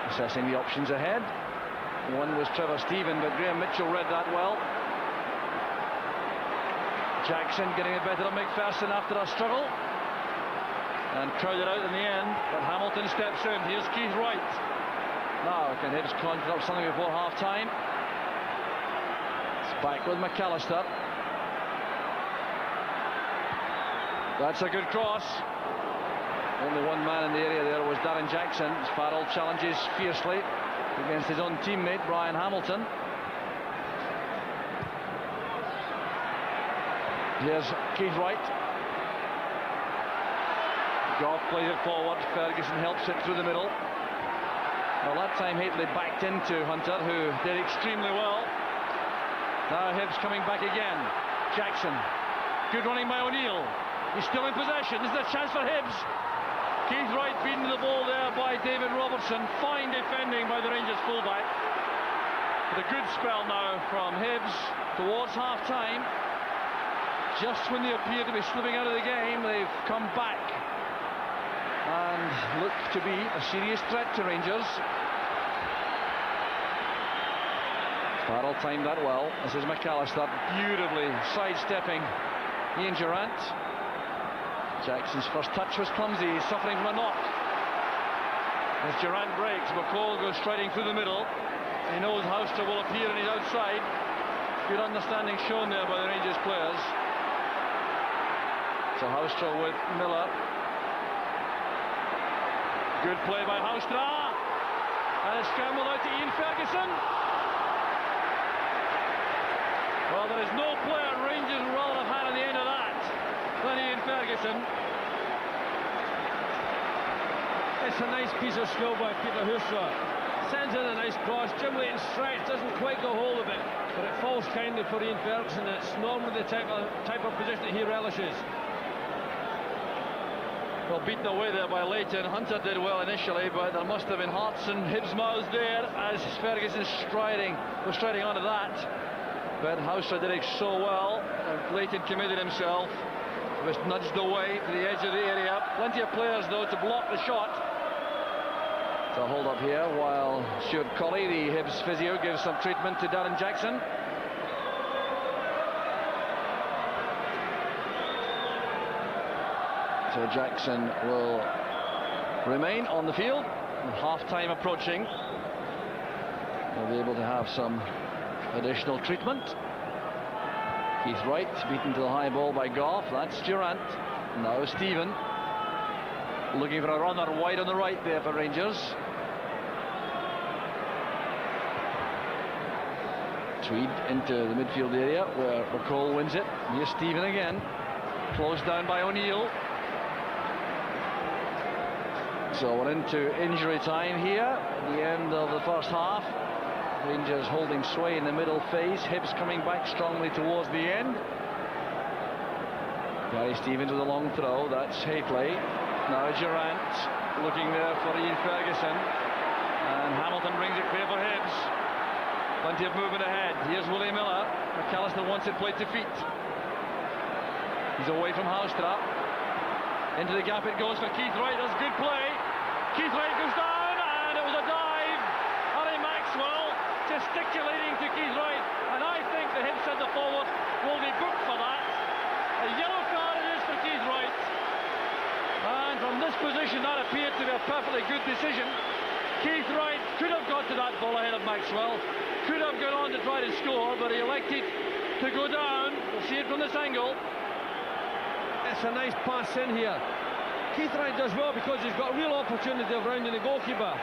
assessing the options ahead. One was Trevor Stephen, but Graham Mitchell read that well. Jackson getting it better of McPherson after a struggle. And crowded out in the end, but Hamilton steps in. Here's Keith Wright. Now, can Hibs conjure up something before half-time? It's back with McAllister. That's a good cross. Only one man in the area there was Darren Jackson. Farrell challenges fiercely against his own teammate, Brian Hamilton. Here's Keith Wright. Gough plays it forward. Ferguson helps it through the middle. Well, that time Hateley backed into Hunter, who did extremely well. Now Hibs coming back again. Jackson. Good running by O'Neill. He's still in possession. This is a chance for Hibs. Keith Wright beaten to the ball there by David Robertson. Fine defending by the Rangers fullback. But a good spell now from Hibs towards half-time. Just when they appear to be slipping out of the game, they've come back and look to be a serious threat to Rangers. Farrell timed that well. This is McAllister beautifully sidestepping Ian Durrant. Jackson's first touch was clumsy. He's suffering from a knock. As Durrant breaks, McCall goes striding through the middle. He knows Huistra will appear and he's outside. Good understanding shown there by the Rangers players. So Huistra with Miller. Good play by Huistra. And it's scrambled out to Ian Ferguson. Well, there is no player Rangers would rather have had on the end of that than Ian Ferguson. It's a nice piece of skill by Pieter Huistra. Sends in a nice cross. Jim Leighton stretch, doesn't quite go hold of it, but it falls kindly for Ian Ferguson. It's normally the type of position that he relishes. Well, beaten away there by Leighton. Hunter did well initially, but there must have been hearts in Hibs' mouths there as Ferguson was striding onto that. But Huistra did it so well, and Leighton committed himself. Was nudged away to the edge of the area. Plenty of players, though, to block the shot. So hold up here while Stuart Colley, the Hibs physio, gives some treatment to Darren Jackson. So Jackson will remain on the field. Half-time approaching. They'll be able to have some additional treatment. Keith Wright beaten to the high ball by Gough. That's Durrant. Now Stephen looking for a runner wide on the right there for Rangers. Tweed into the midfield area where McCall wins it. Here's Stephen again. Closed down by O'Neill. So we're into injury time here at the end of the first half. Rangers holding sway in the middle phase. Hibs coming back strongly towards the end. Gary Stevens with a long throw. That's Hateley. Now Durrant looking there for Ian Ferguson. And Hamilton brings it clear for Hibs. Plenty of movement ahead. Here's Willie Miller. McAllister wants it played to feet. He's away from Huistra. Into the gap it goes for Keith Wright. That's good play. Keith Wright goes down, and it was a dive. Maxwell gesticulating to Keith Wright, and I think the Hibs centre forward will be booked for that. A yellow card it is for Keith Wright, and from this position that appeared to be a perfectly good decision. Keith Wright could have got to that ball ahead of Maxwell, could have gone on to try to score, but he elected to go down. We'll see it from this angle. It's a nice pass in here. Keith Wright does well because he's got a real opportunity of rounding the goalkeeper.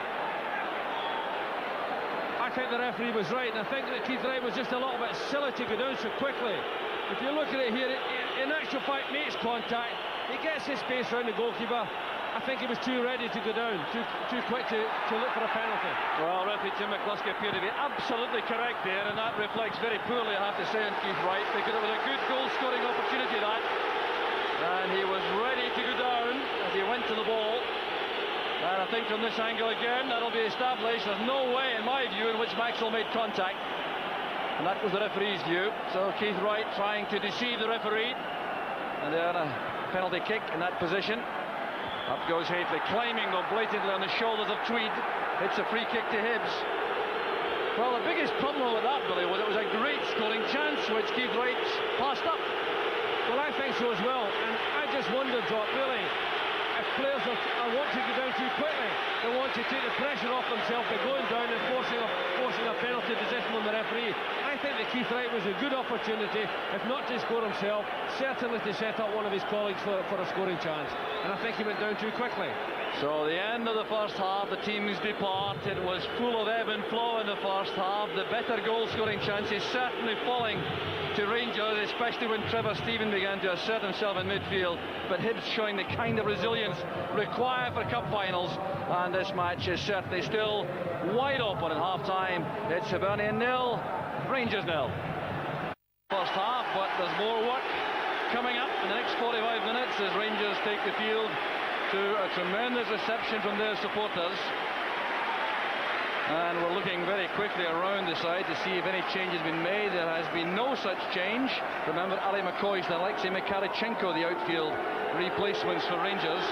I think the referee was right, and I think that Keith Wright was just a little bit silly to go down so quickly. If you look at it here, in actual fact makes contact, he gets his space around the goalkeeper. I think he was too ready to go down, too quick to look for a penalty. Well, referee Tim McCluskey appeared to be absolutely correct there, and that reflects very poorly, I have to say, on Keith Wright, because it was a good goal-scoring opportunity, that. And he was ready to go down as he went to the ball. And I think from this angle again, that'll be established. There's no way, in my view, in which Maxwell made contact. And that was the referee's view. So Keith Wright trying to deceive the referee. And then a penalty kick in that position. Up goes Hateley, climbing though blatantly on the shoulders of Tweed. It's a free kick to Hibs. Well, the biggest problem with that, Billy, was it was a great scoring chance which Keith Wright passed up. Well, I think so as well, and I just wonder, Doc, really, if players are wanting to go down too quickly, they want to take the pressure off themselves by going down and forcing a penalty decision on the referee. I think that Keith Wright was a good opportunity, if not to score himself, certainly to set up one of his colleagues for a scoring chance. And I think he went down too quickly. So the end of the first half, the teams depart. It was full of ebb and flow in the first half. The better goal-scoring chances certainly falling to Rangers, especially when Trevor Steven began to assert himself in midfield. But Hibs showing the kind of resilience required for cup finals, and this match is certainly still wide open at half-time. It's Hibernian 0, Rangers 0. First half, but there's more work coming up in the next 45 minutes as Rangers take the field to a tremendous reception from their supporters. And we're looking very quickly around the side to see if any change has been made. There has been no such change. Remember, Ali McCoist and Alexei Mikharichenko, the outfield replacements for Rangers.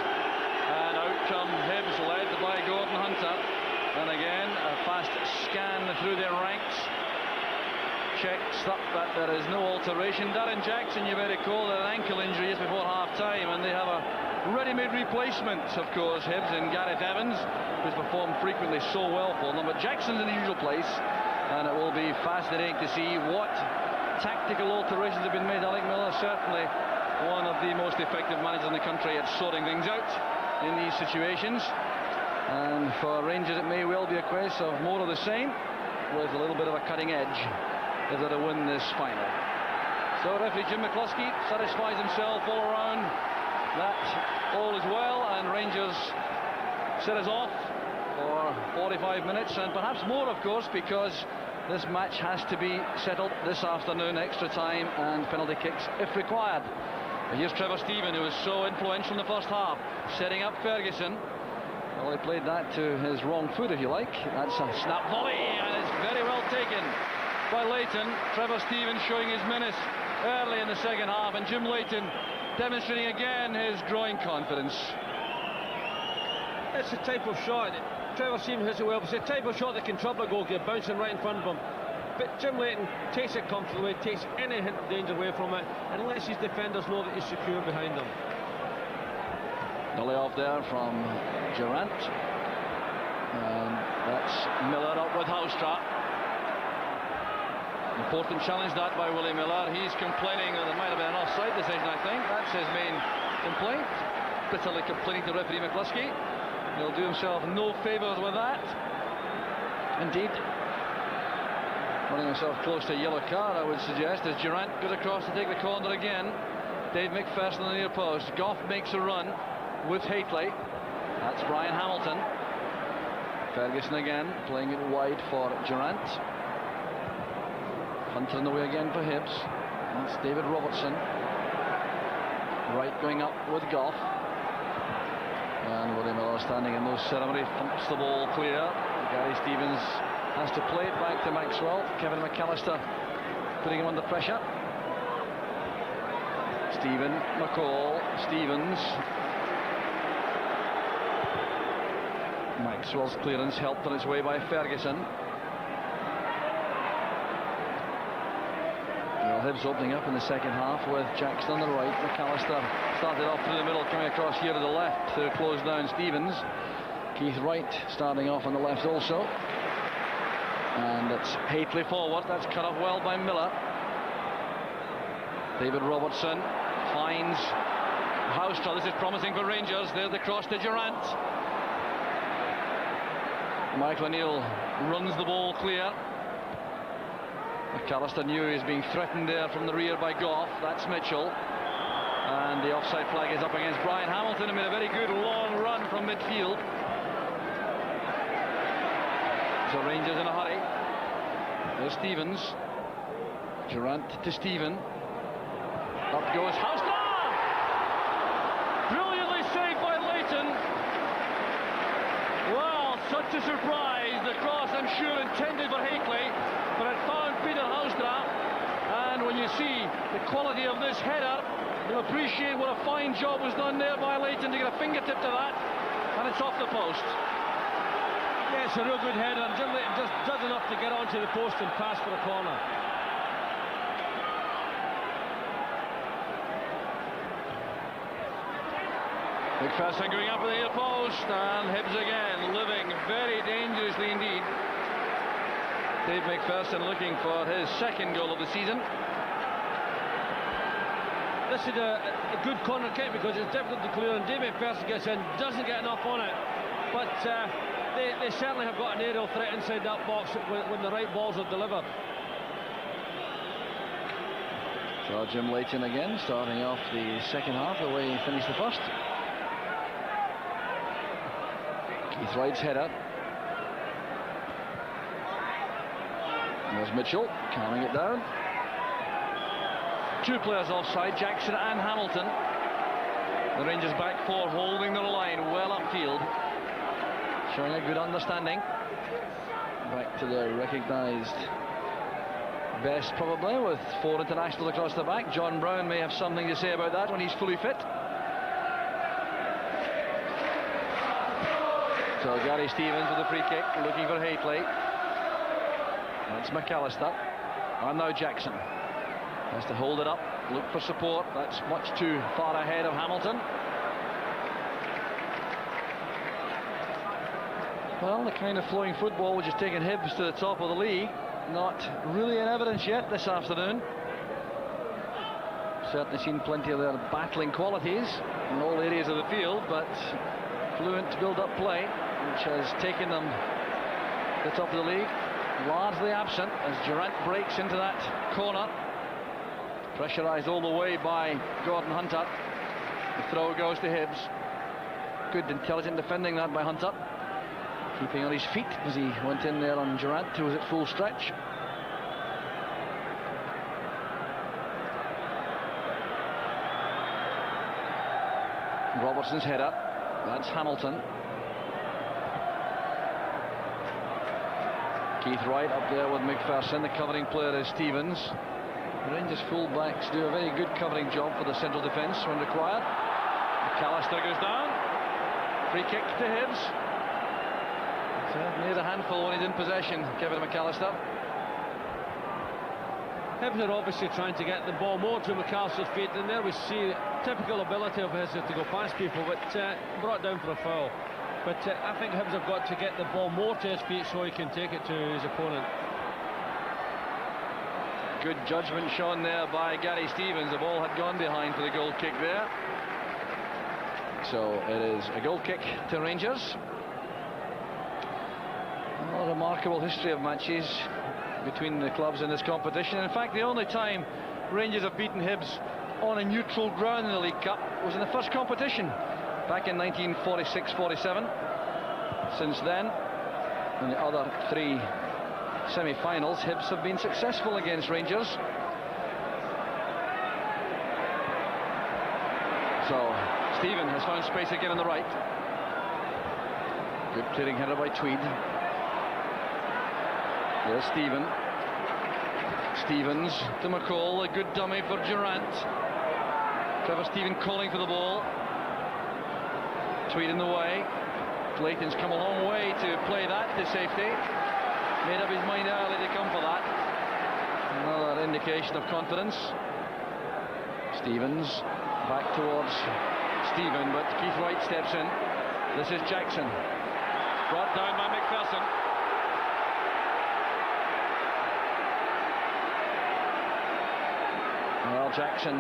And out come Hibs, led by Gordon Hunter. And again, a fast scan through their ranks. Checks up that there is no alteration. Darren Jackson, you may recall, had an ankle injury just before half-time, and they have a ready-made replacement, of course, Hibs, and Gareth Evans, who's performed frequently so well for them. But Jackson's in the usual place, and it will be fascinating to see what tactical alterations have been made. Alec Miller, certainly one of the most effective managers in the country at sorting things out in these situations. And for Rangers, it may well be a case of more of the same, with a little bit of a cutting edge if they're to win this final. So referee Jim McCluskey satisfies himself all around that all is well, and Rangers set us off for 45 minutes, and perhaps more, of course, because this match has to be settled this afternoon, extra time and penalty kicks if required. Here's Trevor Steven, who was so influential in the first half, setting up Ferguson. Well, he played that to his wrong foot, if you like. That's a snap volley, and it's very well taken by Leighton. Trevor Steven showing his menace early in the second half, and Jim Leighton demonstrating again his growing confidence. It's the type of shot that Trevor Steven hits it well. It's the type of shot that can trouble a goalkeeper, bouncing right in front of him. But Jim Leighton takes it comfortably, takes any hint of danger away from it, and lets his defenders know that he's secure behind them. The layoff there from Durrant, and that's Miller up with Huistra. Important challenge that by Willie Miller. He's complaining that there might have been an offside decision, I think. That's his main complaint. Bitterly complaining to referee McCluskey. He'll do himself no favours with that. Indeed, running himself close to a yellow card, I would suggest, as Durrant goes across to take the corner again. Dave McPherson on the near post. Gough makes a run with Hateley. That's Brian Hamilton. Ferguson again, playing it wide for Durrant. Hunter in the way again for Hibs. That's David Robertson. Wright going up with Gough. And Willie Miller standing in no ceremony, thumps the ball clear. Gary Stevens has to play it back to Maxwell. Kevin McAllister putting him under pressure. Stephen, McCall, Stevens. Maxwell's clearance helped on its way by Ferguson. Hibs opening up in the second half with Jackson on the right. McAllister started off through the middle, coming across here to the left to close down Stevens. Keith Wright starting off on the left also. And it's Hateley forward. That's cut off well by Miller. David Robertson finds Huistra. This is promising for Rangers. There's the cross to Durrant. Michael O'Neill runs the ball clear. McAllister knew he was being threatened there from the rear by Gough. That's Mitchell. And the offside flag is up against Brian Hamilton, who made a very good long run from midfield. So Rangers in a hurry. There's Stevens. Durrant to Steven. Up goes Huistra! Brilliantly saved by Leighton. Wow, such a surprise. The cross, I'm sure, intended for Hateley. but it found Pieter Huistra, and when you see the quality of this header, you'll appreciate what a fine job was done there by Leighton to get a fingertip to that, and it's off the post. Yeah, it's a real good header, and Jim Leighton just does enough to get onto the post and pass for a corner. McPherson going up with the near post, and Hibs again living very dangerously indeed. Dave McPherson looking for his second goal of the season. This is a good corner kick because it's difficult to clear, and Dave McPherson gets in, doesn't get enough on it, but they certainly have got an aerial threat inside that box when the right balls are delivered. So Jim Leighton again starting off the second half the way he finished the first. Keith Wright's header. There's Mitchell calming it down. Two players offside, Jackson and Hamilton. The Rangers back four holding their line well upfield, showing a good understanding. Back to the recognised best probably, with four internationals across the back. John Brown may have something to say about that when he's fully fit. So Gary Stevens with a free kick, looking for Hateley. That's McAllister, and now Jackson has to hold it up, look for support. That's much too far ahead of Hamilton. Well, the kind of flowing football which has taken Hibs to the top of the league, not really in evidence yet this afternoon. Certainly seen plenty of their battling qualities in all areas of the field, but fluent build-up play, which has taken them to the top of the league, largely absent as Durrant breaks into that corner. Pressurised all the way by Gordon Hunter. The throw goes to Hibs. Good intelligent defending that by Hunter, keeping on his feet as he went in there on Durrant, who was at full stretch. Robertson's header. That's Hamilton. Keith Wright up there with McPherson. The covering player is Stevens. The Rangers full-backs do a very good covering job for the central defence when required. McAllister goes down. Free kick to Hibs. Made a handful when he's in possession, Kevin McAllister. Hibs are obviously trying to get the ball more to McAllister's feet, and there we see typical ability of his to go past people, but brought down for a foul. But I think Hibs have got to get the ball more to his feet so he can take it to his opponent. Good judgment shown there by Gary Stevens. The ball had gone behind for the goal kick there. So it is a goal kick to Rangers. A remarkable history of matches between the clubs in this competition. In fact, the only time Rangers have beaten Hibs on a neutral ground in the League Cup was in the first competition back in 1946-47. Since then, in the other three semi-finals, Hibs have been successful against Rangers. So Stephen has found space again on the right. Good clearing header by Tweed. There's Stevens to McCall, a good dummy for Durrant. Trevor Stephen calling for the ball. Tweed in the way. Leighton's come a long way to play that to safety. Made up his mind early to come for that. Another indication of confidence. Stevens back towards Stephen, but Keith Wright steps in. This is Jackson. Brought down by McPherson. Well, Jackson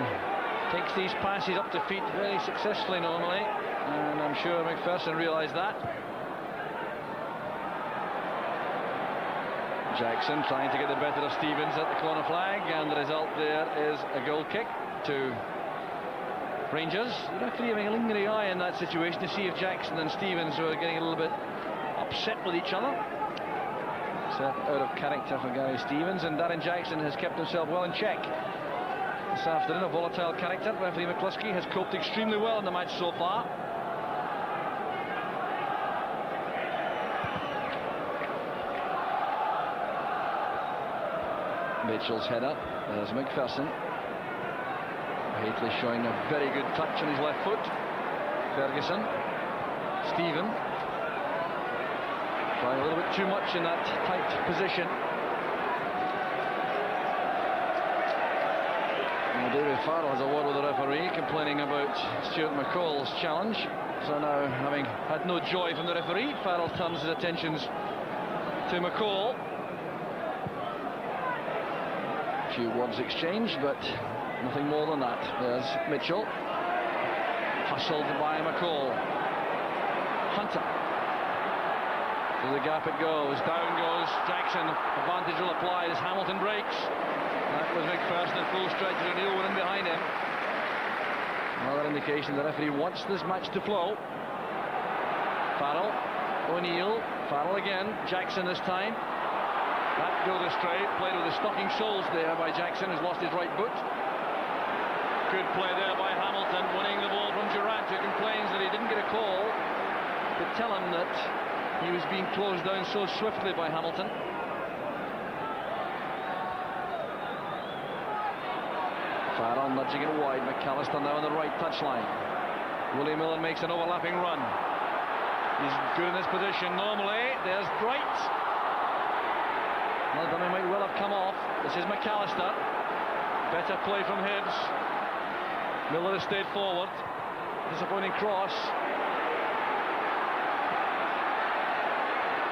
takes these passes up to feet very successfully normally, and I'm sure McPherson realised that. Jackson trying to get the better of Stevens at the corner flag, and the result there is a goal kick to Rangers. The referee having a lingering eye in that situation to see if Jackson and Stevens were getting a little bit upset with each other. Out of character for Gary Stevens, and Darren Jackson has kept himself well in check this afternoon. A volatile character. Referee McCluskey has coped extremely well in the match so far. Mitchell's header. There's McPherson. Hateley showing a very good touch on his left foot. Ferguson. Stephen. Trying a little bit too much in that tight position. Well, David Farrell has a word with the referee, complaining about Stuart McCall's challenge. So now, having had no joy from the referee, Farrell turns his attentions to McCall. A few words exchanged, but nothing more than that. There's Mitchell. Hustled by McCall. Hunter. To the gap it goes. Down goes Jackson. Advantage will apply as Hamilton breaks. That was McPherson at full stretch. O'Neill went in behind him. Another indication the referee wants this match to flow. Farrell. O'Neill. Farrell again. Jackson this time. That goes astray. Played with the stocking soles there by Jackson, who's lost his right boot. Good play there by Hamilton, winning the ball from Durrant, who complains that he didn't get a call to tell him that he was being closed down so swiftly by Hamilton. Farrell nudging it wide. McAllister now on the right touchline. Willie Miller makes an overlapping run. He's good in this position normally. There's Wright. Well, dummy might well have come off. This is McAllister. Better play from Hibbs. Miller has stayed forward. Disappointing cross.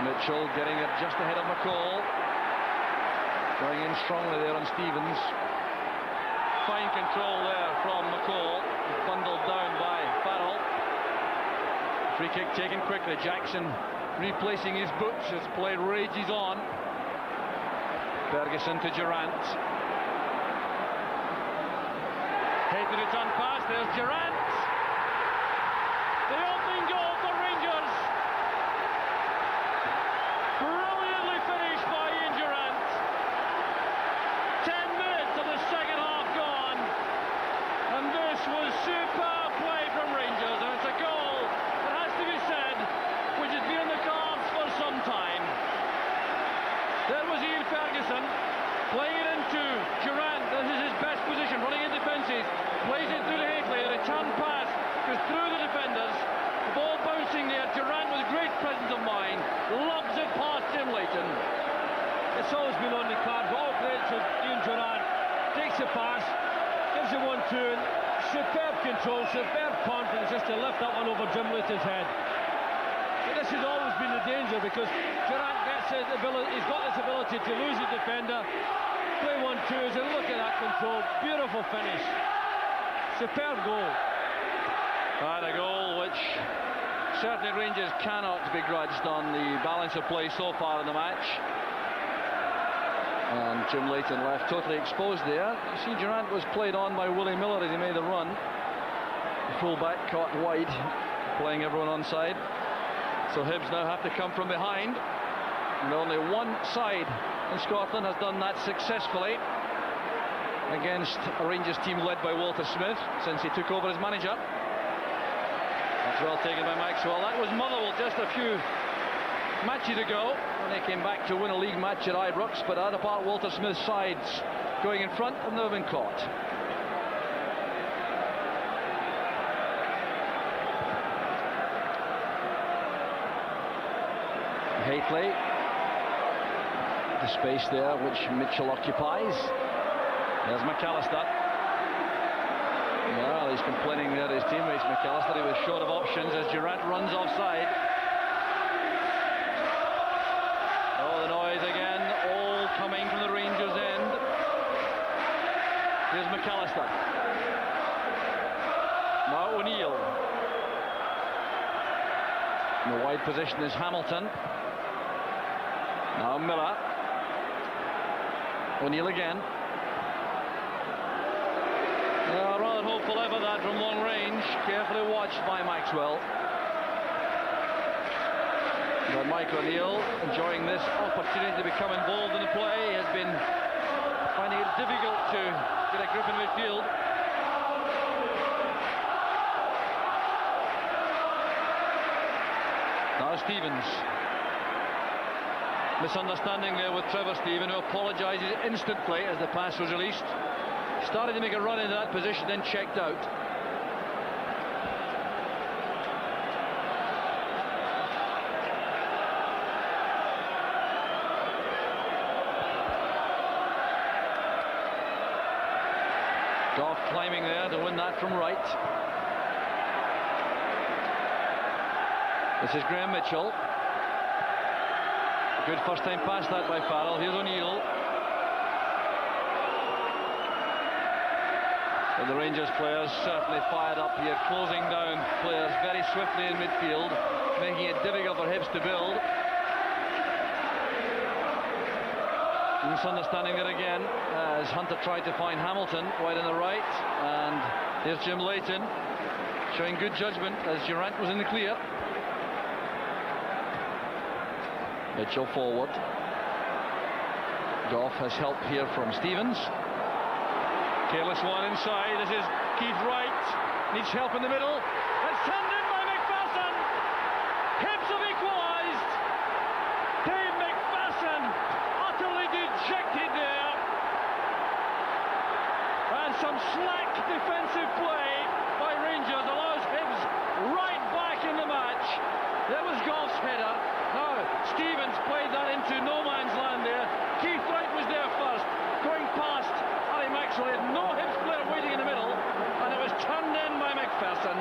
Mitchell getting it just ahead of McCall. Going in strongly there on Stevens. Fine control there from McCall. Bundled down by Farrell. Free kick taken quickly. Jackson replacing his boots as play rages on. Ferguson to Durrant. Hateley return pass. There's Durrant. The opening goal for Rangers. Brilliantly finished by Ian Durrant. 10 minutes of the second half gone, and this was superb play from Rangers, and it's a goal that has to be said, which has been in the cards for some time. There was Ian Ferguson playing it into Durrant. This is his best position, running in defences. Plays it through to Hateley. A return pass goes through the defenders. The ball bouncing there. Durrant with great presence of mind lobs it past Jim Leighton. It's always been on the card. All credit to Ian Durrant. Takes the pass, gives it 1-2. Superb control, superb confidence just to lift that one over Jim Leighton's head. But this has always been the danger, because Durrant gets his ability. He's got this ability to lose the defender. Play 1-2s, and look at that control. Beautiful finish. Superb goal. A goal which certainly Rangers cannot be begrudged on the balance of play so far in the match. And Jim Leighton left totally exposed there. You see, Durrant was played on by Willie Miller as he made the run. The full-back caught wide, playing everyone onside. So Hibs now have to come from behind. And only one side in Scotland has done that successfully against a Rangers team led by Walter Smith since he took over as manager. That's well taken by Maxwell. That was Motherwell just a few matches ago when they came back to win a league match at Ibrox, but out apart Walter Smith's sides going in front and they've been caught. Hateley, the space there which Mitchell occupies. There's McAllister. Well, he's complaining there to his teammates, McAllister. He was short of options as Durrant runs offside. Oh, the noise again, all coming from the Rangers' end. Here's McAllister. Now O'Neill. In the wide position is Hamilton. Now Miller. O'Neill again. Rather hopeful ever that from long range, carefully watched by Maxwell. But Mike O'Neill, enjoying this opportunity to become involved in the play, has been finding it difficult to get a grip in midfield. Now Stevens. Misunderstanding there with Trevor, Stephen, who apologises instantly as the pass was released. Started to make a run into that position, then checked out. Gough climbing there to win that from Wright. This is Graham Mitchell. Good first time pass that by Farrell. Here's O'Neill. And the Rangers players certainly fired up here, closing down players very swiftly in midfield, making it difficult for Hibs to build. Misunderstanding there again as Hunter tried to find Hamilton wide on the right, and here's Jim Leighton showing good judgment as Durrant was in the clear. Mitchell forward. Gough has help here from Stevens. Careless one inside. This is Keith Wright. Needs help in the middle. It's turned in by McPherson. Hibs have equalised. Dave McPherson utterly dejected there. And some slack defensive play by Rangers allows Hibs right back in the match. There was Gough's header. Now Stevens played that into no man's land there. Keith Wright was there first, going past Maxwell. He had no Hibs player waiting in the middle, and it was turned in by McPherson.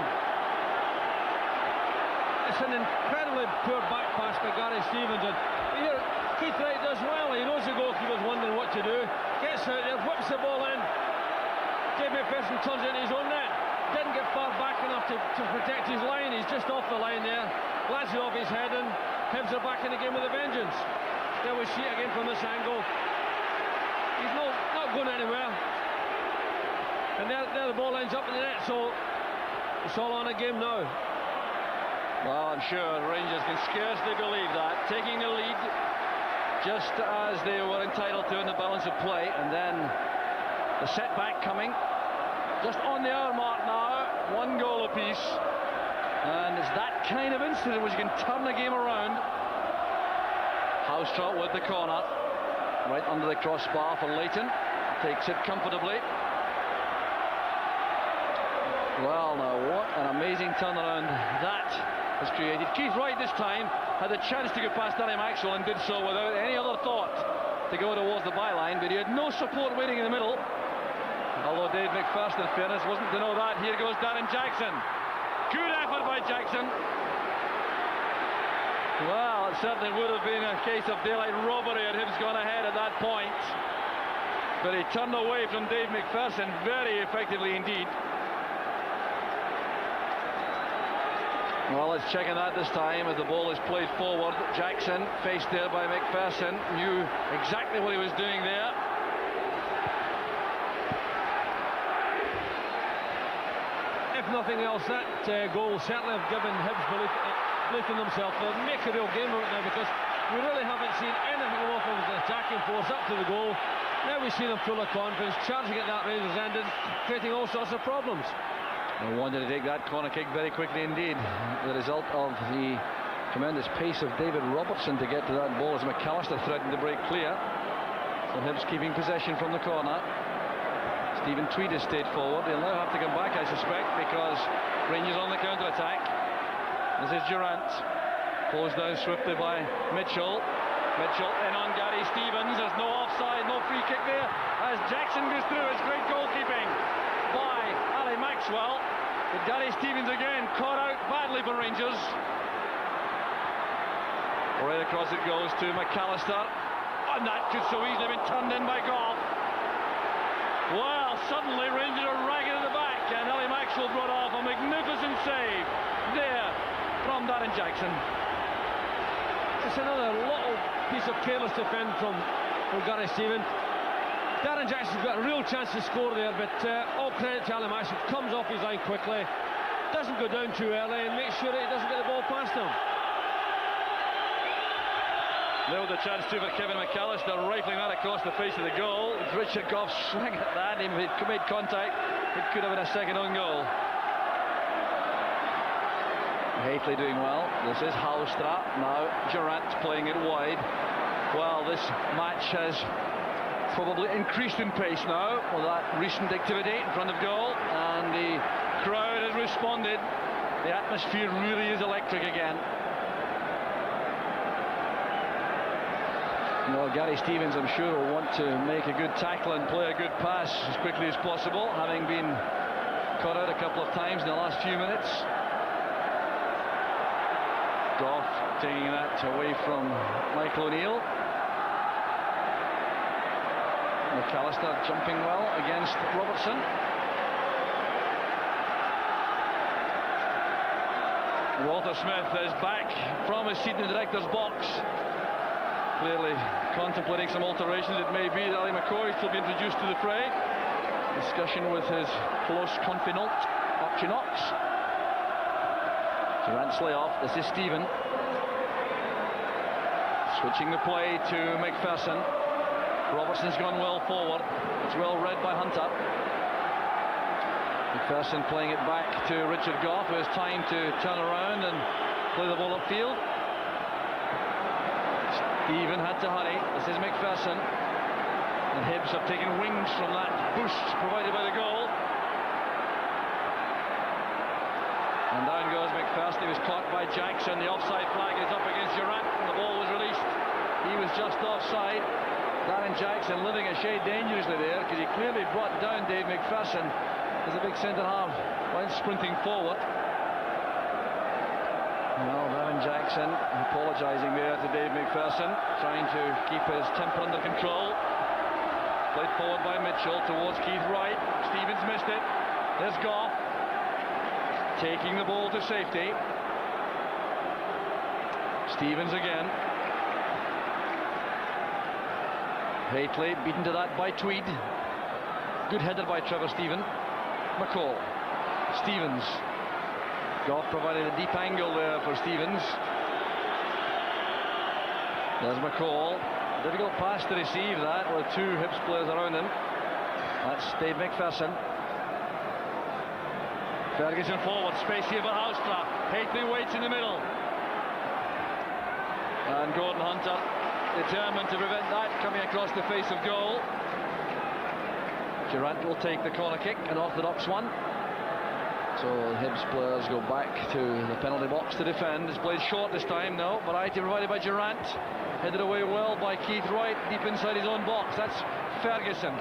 It's an incredibly poor back pass by Gary Stevens, and here Keith Wright does well. He knows the goalkeeper's wondering what to do. Gets out there, whips the ball in. Dave McPherson turns it into his own net. Didn't get far back enough to protect his line. He's just off the line there. Glasgow off his head, and Hibs are back in the game with a vengeance. There we see it again from this angle. He's not going anywhere. And there the ball ends up in the net, so it's all on a game now. Well, I'm sure Rangers can scarcely believe that. Taking the lead just as they were entitled to in the balance of play, and then the setback coming. Just on the hour mark now, 1 goal apiece. And it's that kind of incident which can turn the game around. Huistra with the corner. Right under the crossbar for Leighton. Takes it comfortably. Well, now what an amazing turnaround that has created. Keith Wright this time had the chance to get past Darren Maxwell and did so without any other thought to go towards the byline, but he had no support waiting in the middle. Although Dave McPherson, in fairness, wasn't to know that. Here goes Darren Jackson. Good effort by Jackson. Well, it certainly would have been a case of daylight robbery had Hibs gone ahead at that point. But he turned away from Dave McPherson very effectively indeed. Well, let's check on that this time as the ball is played forward. Jackson, faced there by McPherson, knew exactly what he was doing there. If nothing else, that goal certainly have given Hibs belief in themselves. They'll make a real game of it now, because we really haven't seen anything off of the attacking force up to the goal. Now we see them full of confidence, charging at that Rangers end and creating all sorts of problems. They wanted to take that corner kick very quickly indeed. The result of the tremendous pace of David Robertson to get to that ball as McAllister threatened to break clear. So Hibs keeping possession from the corner. Stephen Tweed has stayed forward. He'll now have to come back, I suspect, because Rangers on the counter-attack. This is Durrant. Closed down swiftly by Mitchell. Mitchell in on Gary Stevens. There's no offside, no free kick there. As Jackson goes through, it's great goalkeeping by Maxwell, but Gary Stevens again caught out badly for Rangers. Right across it goes to McAllister, and that could so easily have been turned in by Gough. Well, suddenly Rangers are ragged at the back, and Maxwell brought off a magnificent save there from Darren Jackson. It's another little piece of careless defend from Gary Stevens. Darren Jackson's got a real chance to score there, but all credit to Maxwell. Comes off his line quickly, doesn't go down too early, and makes sure that he doesn't get the ball past him. There was a chance too for Kevin McAllister, rifling that across the face of the goal. Richard Gough swung at that, he made contact. It could have been a second own goal. Hateley doing well. This is Huistra. Now Durrant playing it wide. Well, this match has probably increased in pace now with that recent activity in front of goal, and the crowd has responded. The atmosphere really is electric again. Well, Gary Stevens, I'm sure, will want to make a good tackle and play a good pass as quickly as possible, having been caught out a couple of times in the last few minutes. Gough taking that away from Michael O'Neill. McAllister jumping well against Robertson. Walter Smith is back from his seat in the director's box, clearly contemplating some alterations. It may be that Ali McCoist will be introduced to the fray. Discussion with his close confidant, Archie Knox. Durrant's layoff. This is Stephen. Switching the play to McPherson. Robertson's gone well forward. It's well read by Hunter. McPherson playing it back to Richard Gough, who has time to turn around and play the ball upfield. Stephen had to hurry. This is McPherson. And Hibs have taken wings from that boost provided by the goal. And down goes McPherson. He was caught by Jackson. The offside flag is up against Durrant, and the ball was released. He was just offside. Darren Jackson living a shade dangerously there, because he clearly brought down Dave McPherson as a big centre-half went sprinting forward. Well, Darren Jackson apologising there to Dave McPherson, trying to keep his temper under control. Played forward by Mitchell towards Keith Wright. Stevens missed it. There's Gough taking the ball to safety. Stevens again. Hateley beaten to that by Tweed. Good header by Trevor Stephen. McCall. Stevens. Gough provided a deep angle there for Stevens. There's McCall. Difficult pass to receive that with two Hibs players around him. That's Dave McPherson. Ferguson forward, space here for Huistra. Hateley waits in the middle. And Gordon Hunter determined to prevent that coming across the face of goal. Durrant will take the corner kick, an orthodox one. So the Hibs players go back to the penalty box to defend. It's played short this time, no. Variety provided by Durrant. Headed away well by Keith Wright, deep inside his own box. That's Ferguson.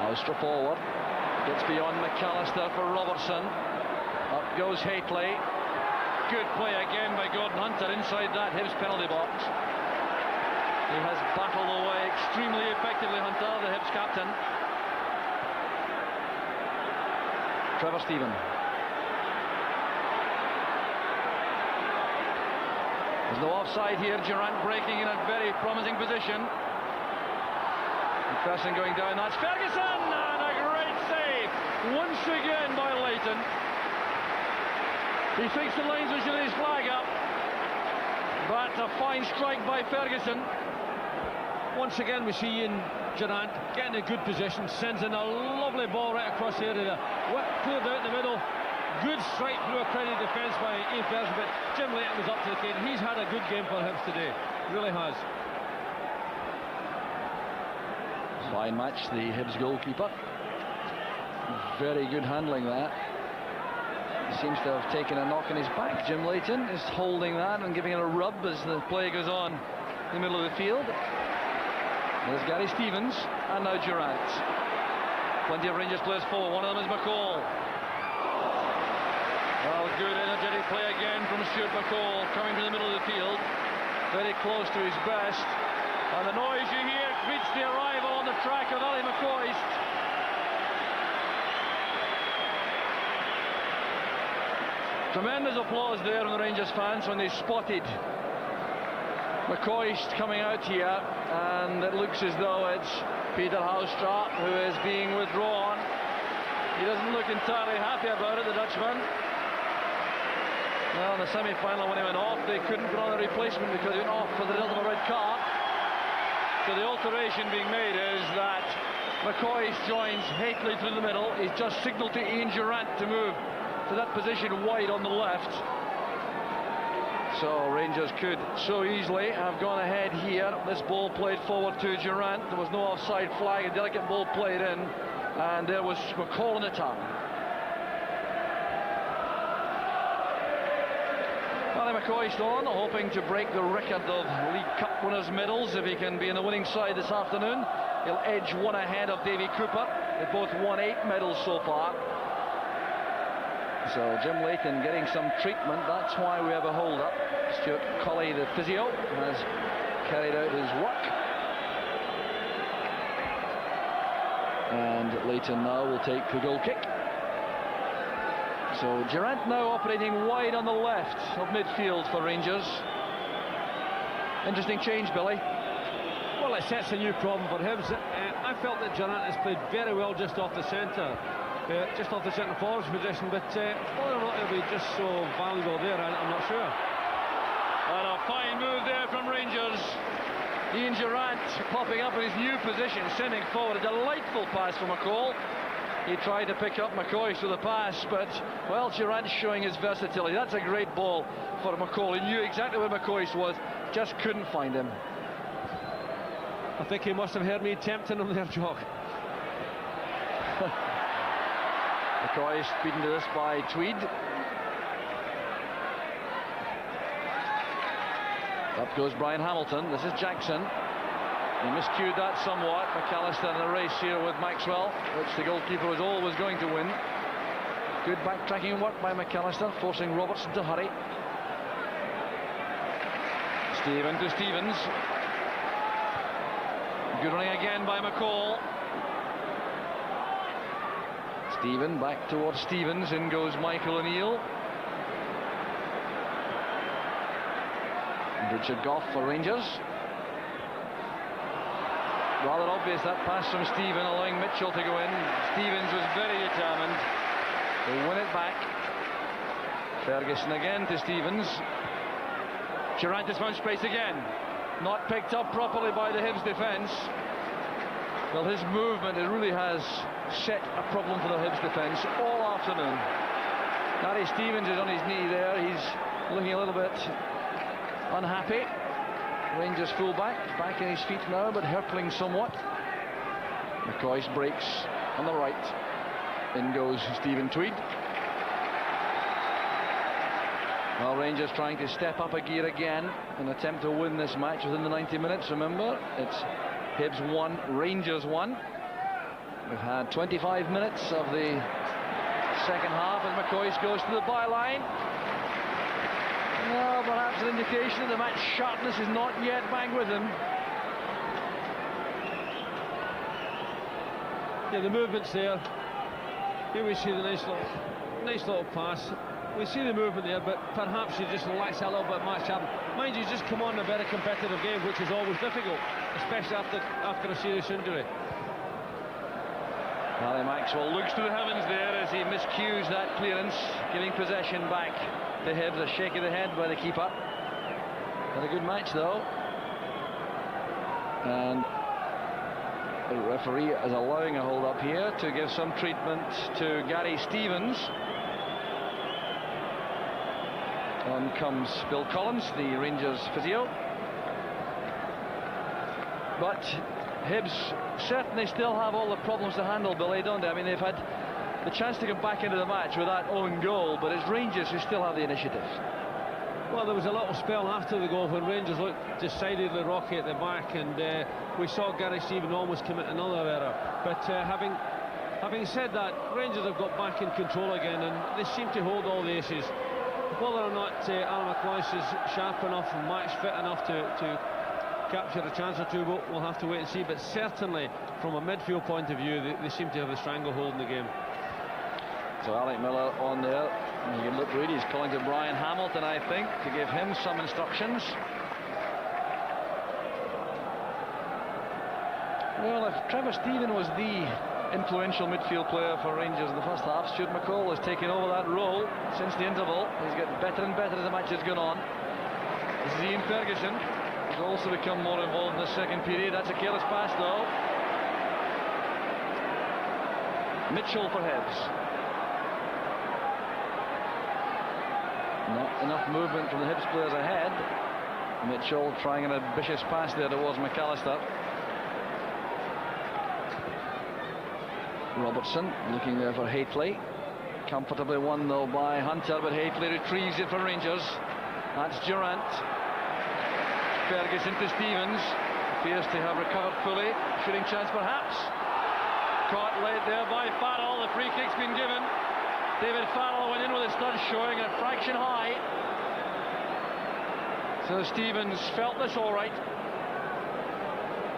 Huistra forward. Gets beyond McAllister for Robertson. Up goes Hateley. Good play again by Gordon Hunter inside that Hibs penalty box. He has battled away extremely effectively, Hunter, the Hibs captain. Trevor Stephen. There's no offside here. Durrant breaking in a very promising position. McPherson going down. That's Ferguson, and a great save once again by Leighton. He thinks the lines with his flag up, but a fine strike by Ferguson. Once again we see Ian Durrant getting a good position, sends in a lovely ball right across the area, cleared out in the middle. Good strike through a crowded defence by Ian Ferguson, but Jim Leighton was up to the plate. He's had a good game for Hibs today, really has. Fine match, the Hibs goalkeeper. Very good handling that. Seems to have taken a knock in his back. Jim Leighton is holding that and giving it a rub as the play goes on in the middle of the field. There's Gary Stevens and now Durrant. Plenty of Rangers players forward. One of them is McCall. Well, good energetic play again from Stuart McCall, coming to the middle of the field, very close to his best. And the noise you hear greets the arrival on the track of Ali McCoist. Tremendous applause there from the Rangers fans when they spotted McCoist coming out here, and it looks as though it's Pieter Huistra who is being withdrawn. He doesn't look entirely happy about it, the Dutchman. Well, in the semi-final when he went off, they couldn't put on a replacement because he went off for the result of a red card. So the alteration being made is that McCoist joins Hateley through the middle. He's just signalled to Ian Durrant to move to that position wide on the left. So Rangers could so easily have gone ahead here. This ball played forward to Durrant. There was no offside flag. A delicate ball played in, and there was McCall in the town. McCoist on, hoping to break the record of League Cup winners' medals. If he can be in the winning side this afternoon, he'll edge one ahead of Davy Cooper. They both won 8 medals so far. So Jim Leighton getting some treatment. That's why we have a hold-up. Stuart Colley, the physio, has carried out his work. And Leighton now will take the goal kick. So Durrant now operating wide on the left of midfield for Rangers. Interesting change, Billy. Well, it sets a new problem for Hibs. I felt that Durrant has played very well just off the centre forward's position, but whether or not he'll be just so valuable there, I'm not sure. And a fine move there from Rangers. Ian Durrant popping up in his new position, sending forward a delightful pass from McCall. He tried to pick up McCoist with a pass, but, well, Durrant showing his versatility. That's a great ball for McCall. He knew exactly where McCoist was, just couldn't find him. I think he must have heard me tempting him there, Jock. McCoist beaten to this by Tweed. Up goes Brian Hamilton. This is Jackson. He miscued that somewhat. McAllister in the race here with Maxwell, which the goalkeeper was always going to win. Good backtracking work by McAllister, forcing Robertson to hurry. Stephen to Stevens. Good running again by McCall. Stephen back towards Stevens. In goes Michael O'Neill. And Richard Gough for Rangers. Rather obvious that pass from Stephen, allowing Mitchell to go in. Stevens was very determined to win it back. Ferguson again to Stevens. Durrant has found space again. Not picked up properly by the Hibs defence. Well, his movement, it really has set a problem for the Hibs defence all afternoon. Gary Stevens is on his knee there. He's looking a little bit unhappy. Rangers fullback, back in his feet now, but hurtling somewhat. McCoist breaks on the right. In goes Stephen Tweed. Well, Rangers trying to step up a gear again in an attempt to win this match within the 90 minutes. Remember, it's Hibs 1, Rangers 1. We've had 25 minutes of the second half as McCoist goes to the byline. Well, perhaps an indication that the match sharpness is not yet back with him. Yeah, the movement's there. Here we see the nice little pass. We see the movement there, but perhaps he just lacks a little bit of match sharpness. Mind you, he's just come on a very competitive game, which is always difficult, especially after a serious injury. Maxwell looks to the heavens there as he miscues that clearance, giving possession back to Hibs. A shake of the head by the keeper. Had a good match though. And the referee is allowing a hold up here to give some treatment to Gary Stevens. On comes Bill Collins, the Rangers physio. But Hibs certainly still have all the problems to handle, Billy, don't they? I mean, they've had the chance to come back into the match with that own goal, but it's Rangers who still have the initiative. Well, there was a little spell after the goal when Rangers looked decidedly rocky at the back, and we saw Gary Stevens almost commit another error. But having said that, Rangers have got back in control again, and they seem to hold all the aces. Whether or not Alan McCluskey is sharp enough and match fit enough to capture a chance or two, we'll have to wait and see. But certainly, from a midfield point of view, they seem to have the stranglehold in the game. So Alec Miller on there. You can look, really, he's calling to Brian Hamilton, I think, to give him some instructions. Well, if Trevor Steven was the influential midfield player for Rangers in the first half, Stuart McCall has taken over that role since the interval. He's getting better and better as the match has gone on. This is Ian Ferguson. He's also become more involved in the second period. That's a careless pass, though. Mitchell for Hibs. Not enough movement from the Hibs players ahead. Mitchell trying an ambitious pass there towards McAllister. Robertson looking there for Hateley. Comfortably won though by Hunter, but Hateley retrieves it for Rangers. That's Durrant. Ferguson to Stevens. Appears to have recovered fully. Shooting chance perhaps. Caught late there by Farrell. The free kick's been given. David Farrell went in with his studs showing a fraction high. So Stevens felt this all right.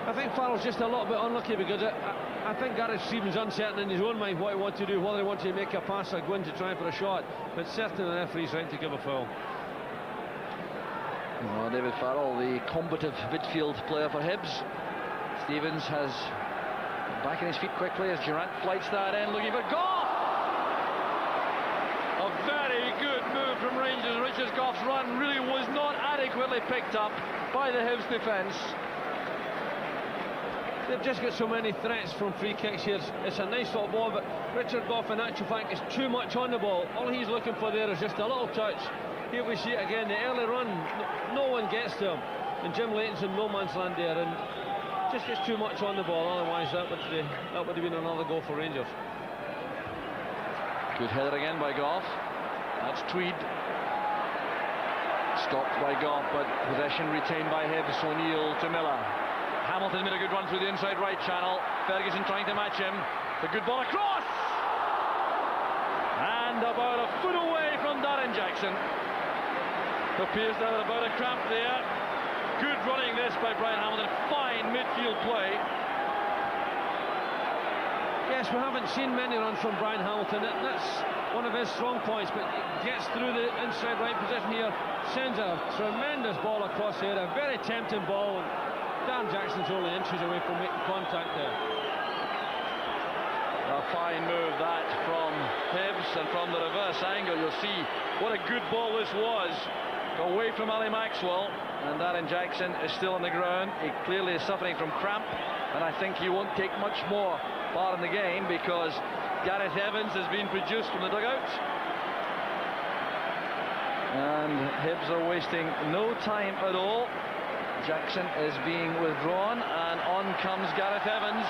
I think Farrell's just a little bit unlucky because I think Gareth Stevens uncertain in his own mind what he wants to do, whether he wants to make a pass or go in to try for a shot. But certainly the referee's right to give a foul. Well, David Farrell, the combative midfield player for Hibs. Stevens has back on his feet quickly as Durrant flights that in, looking for Gough. A very good move from Rangers. Richard Gough's run really was not adequately picked up by the Hibs defence. They've just got so many threats from free kicks here. It's a nice little ball, but Richard Gough in actual fact is too much on the ball. All he's looking for there is just a little touch. Here we see it again, the early run, no one gets to him, and Jim Leighton's in no man's land there, and just gets too much on the ball. Otherwise that would have been another goal for Rangers. Good header again by Gough. That's Tweed. Stopped by Gough, but possession retained by Hibs. O'Neill to Miller. Hamilton made a good run through the inside right channel. Ferguson trying to match him. The good ball across, and about a foot away from Darren Jackson. Appears to have about a cramp there. Good running this by Brian Hamilton. Fine midfield play. Yes, we haven't seen many runs from Brian Hamilton. That's one of his strong points, but gets through the inside right position here. Sends a tremendous ball across here. A very tempting ball. And Darren Jackson's only inches away from making contact there. A fine move that from Hibs, and from the reverse angle you'll see what a good ball this was. Away from Ali Maxwell, and Darren Jackson is still on the ground. He clearly is suffering from cramp, and I think he won't take much more part in the game because Gareth Evans has been produced from the dugout. And Hibs are wasting no time at all. Jackson is being withdrawn, and on comes Gareth Evans,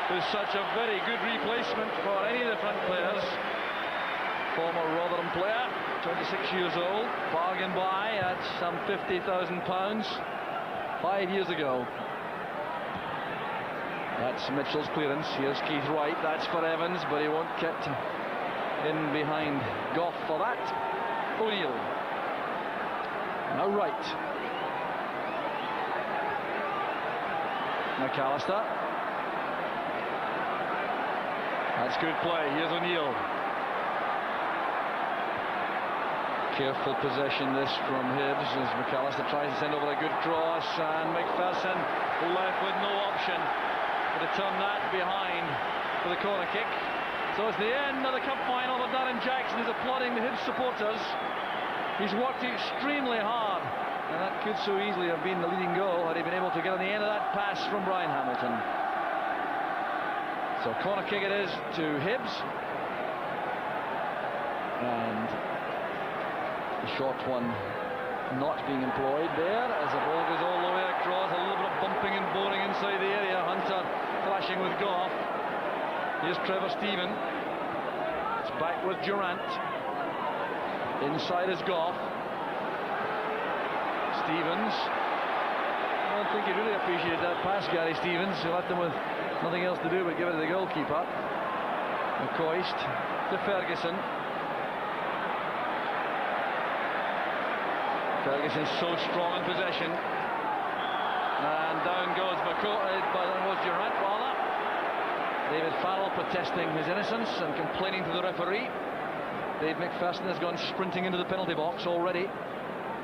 who's such a very good replacement for any of the front players. Former Rotherham player, 26 years old, bargained by at some £50,000 5 years ago. That's Mitchell's clearance. Here's Keith Wright. That's for Evans, but he won't get in behind Gough for that. O'Neill. Now Wright. McAllister. That's good play. Here's O'Neill. Careful possession this from Hibs as McAllister tries to send over a good cross, and McPherson left with no option but to turn that behind for the corner kick. So it's the end of the cup final, but Darren Jackson is applauding the Hibs supporters. He's worked extremely hard, and that could so easily have been the leading goal had he been able to get on the end of that pass from Brian Hamilton. So corner kick it is to Hibs, and the short one not being employed there as the ball goes all the way across. A little bit of bumping and boring inside the area. Hunter clashing with Gough. Here's Trevor Stephen. It's back with Durrant. Inside is Gough. Stevens. I don't think he really appreciated that pass, Gary Stevens. He left him with nothing else to do but give it to the goalkeeper. McCoist to Ferguson. Ferguson's so strong in possession, and down goes Durrant rather. David Farrell protesting his innocence and complaining to the referee. Dave McPherson has gone sprinting into the penalty box already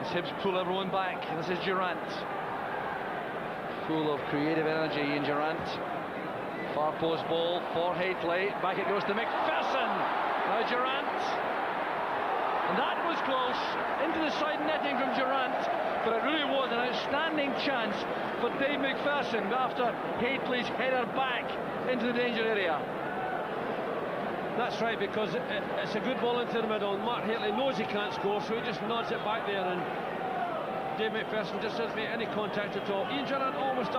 as Hibs pull everyone back, and this is Durrant, full of creative energy in Durrant. Far post ball for Hateley. Back it goes to McPherson. Now Durrant. And that was close, into the side netting from Durrant, but it really was an outstanding chance for Dave McPherson after Hateley's header back into the danger area. That's right, because it's a good ball into the middle. Mark Hateley knows he can't score, so he just nods it back there, and Dave McPherson just doesn't make any contact at all. Ian Durrant almost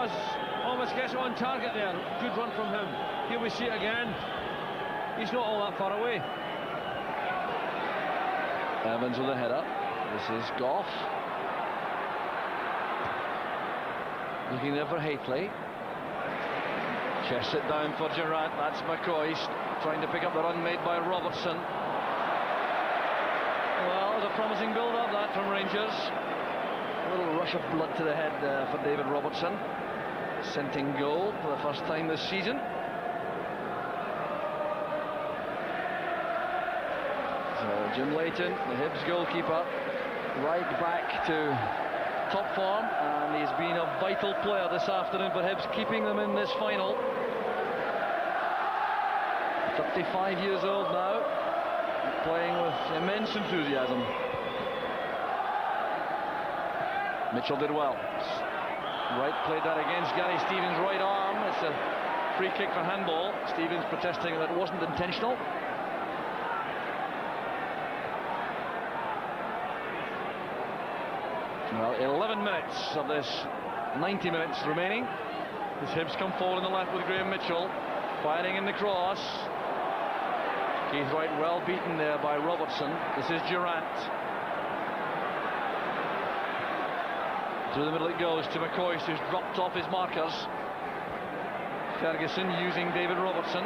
gets on target there. Good run from him. Here we see it again. He's not all that far away. Evans with a header. This is Gough. Looking there for Hateley. Chests it down for Durrant. That's McCoist trying to pick up the run made by Robertson. Well, it was a promising build-up that from Rangers. A little rush of blood to the head for David Robertson. Scenting goal for the first time this season. So Jim Leighton, the Hibs goalkeeper, right back to top form, and he's been a vital player this afternoon for Hibs, keeping them in this final. 35 years old now, playing with immense enthusiasm. Mitchell did well. Wright played that against Gary Stevens' right arm. It's a free kick for handball. Stevens protesting that it wasn't intentional. Well, 11 minutes of this 90 minutes remaining. As Hibs come forward on the left with Graham Mitchell firing in the cross. Keith Wright well beaten there by Robertson. This is Durrant. Through the middle it goes to McCoist, who's dropped off his markers. Ferguson using David Robertson.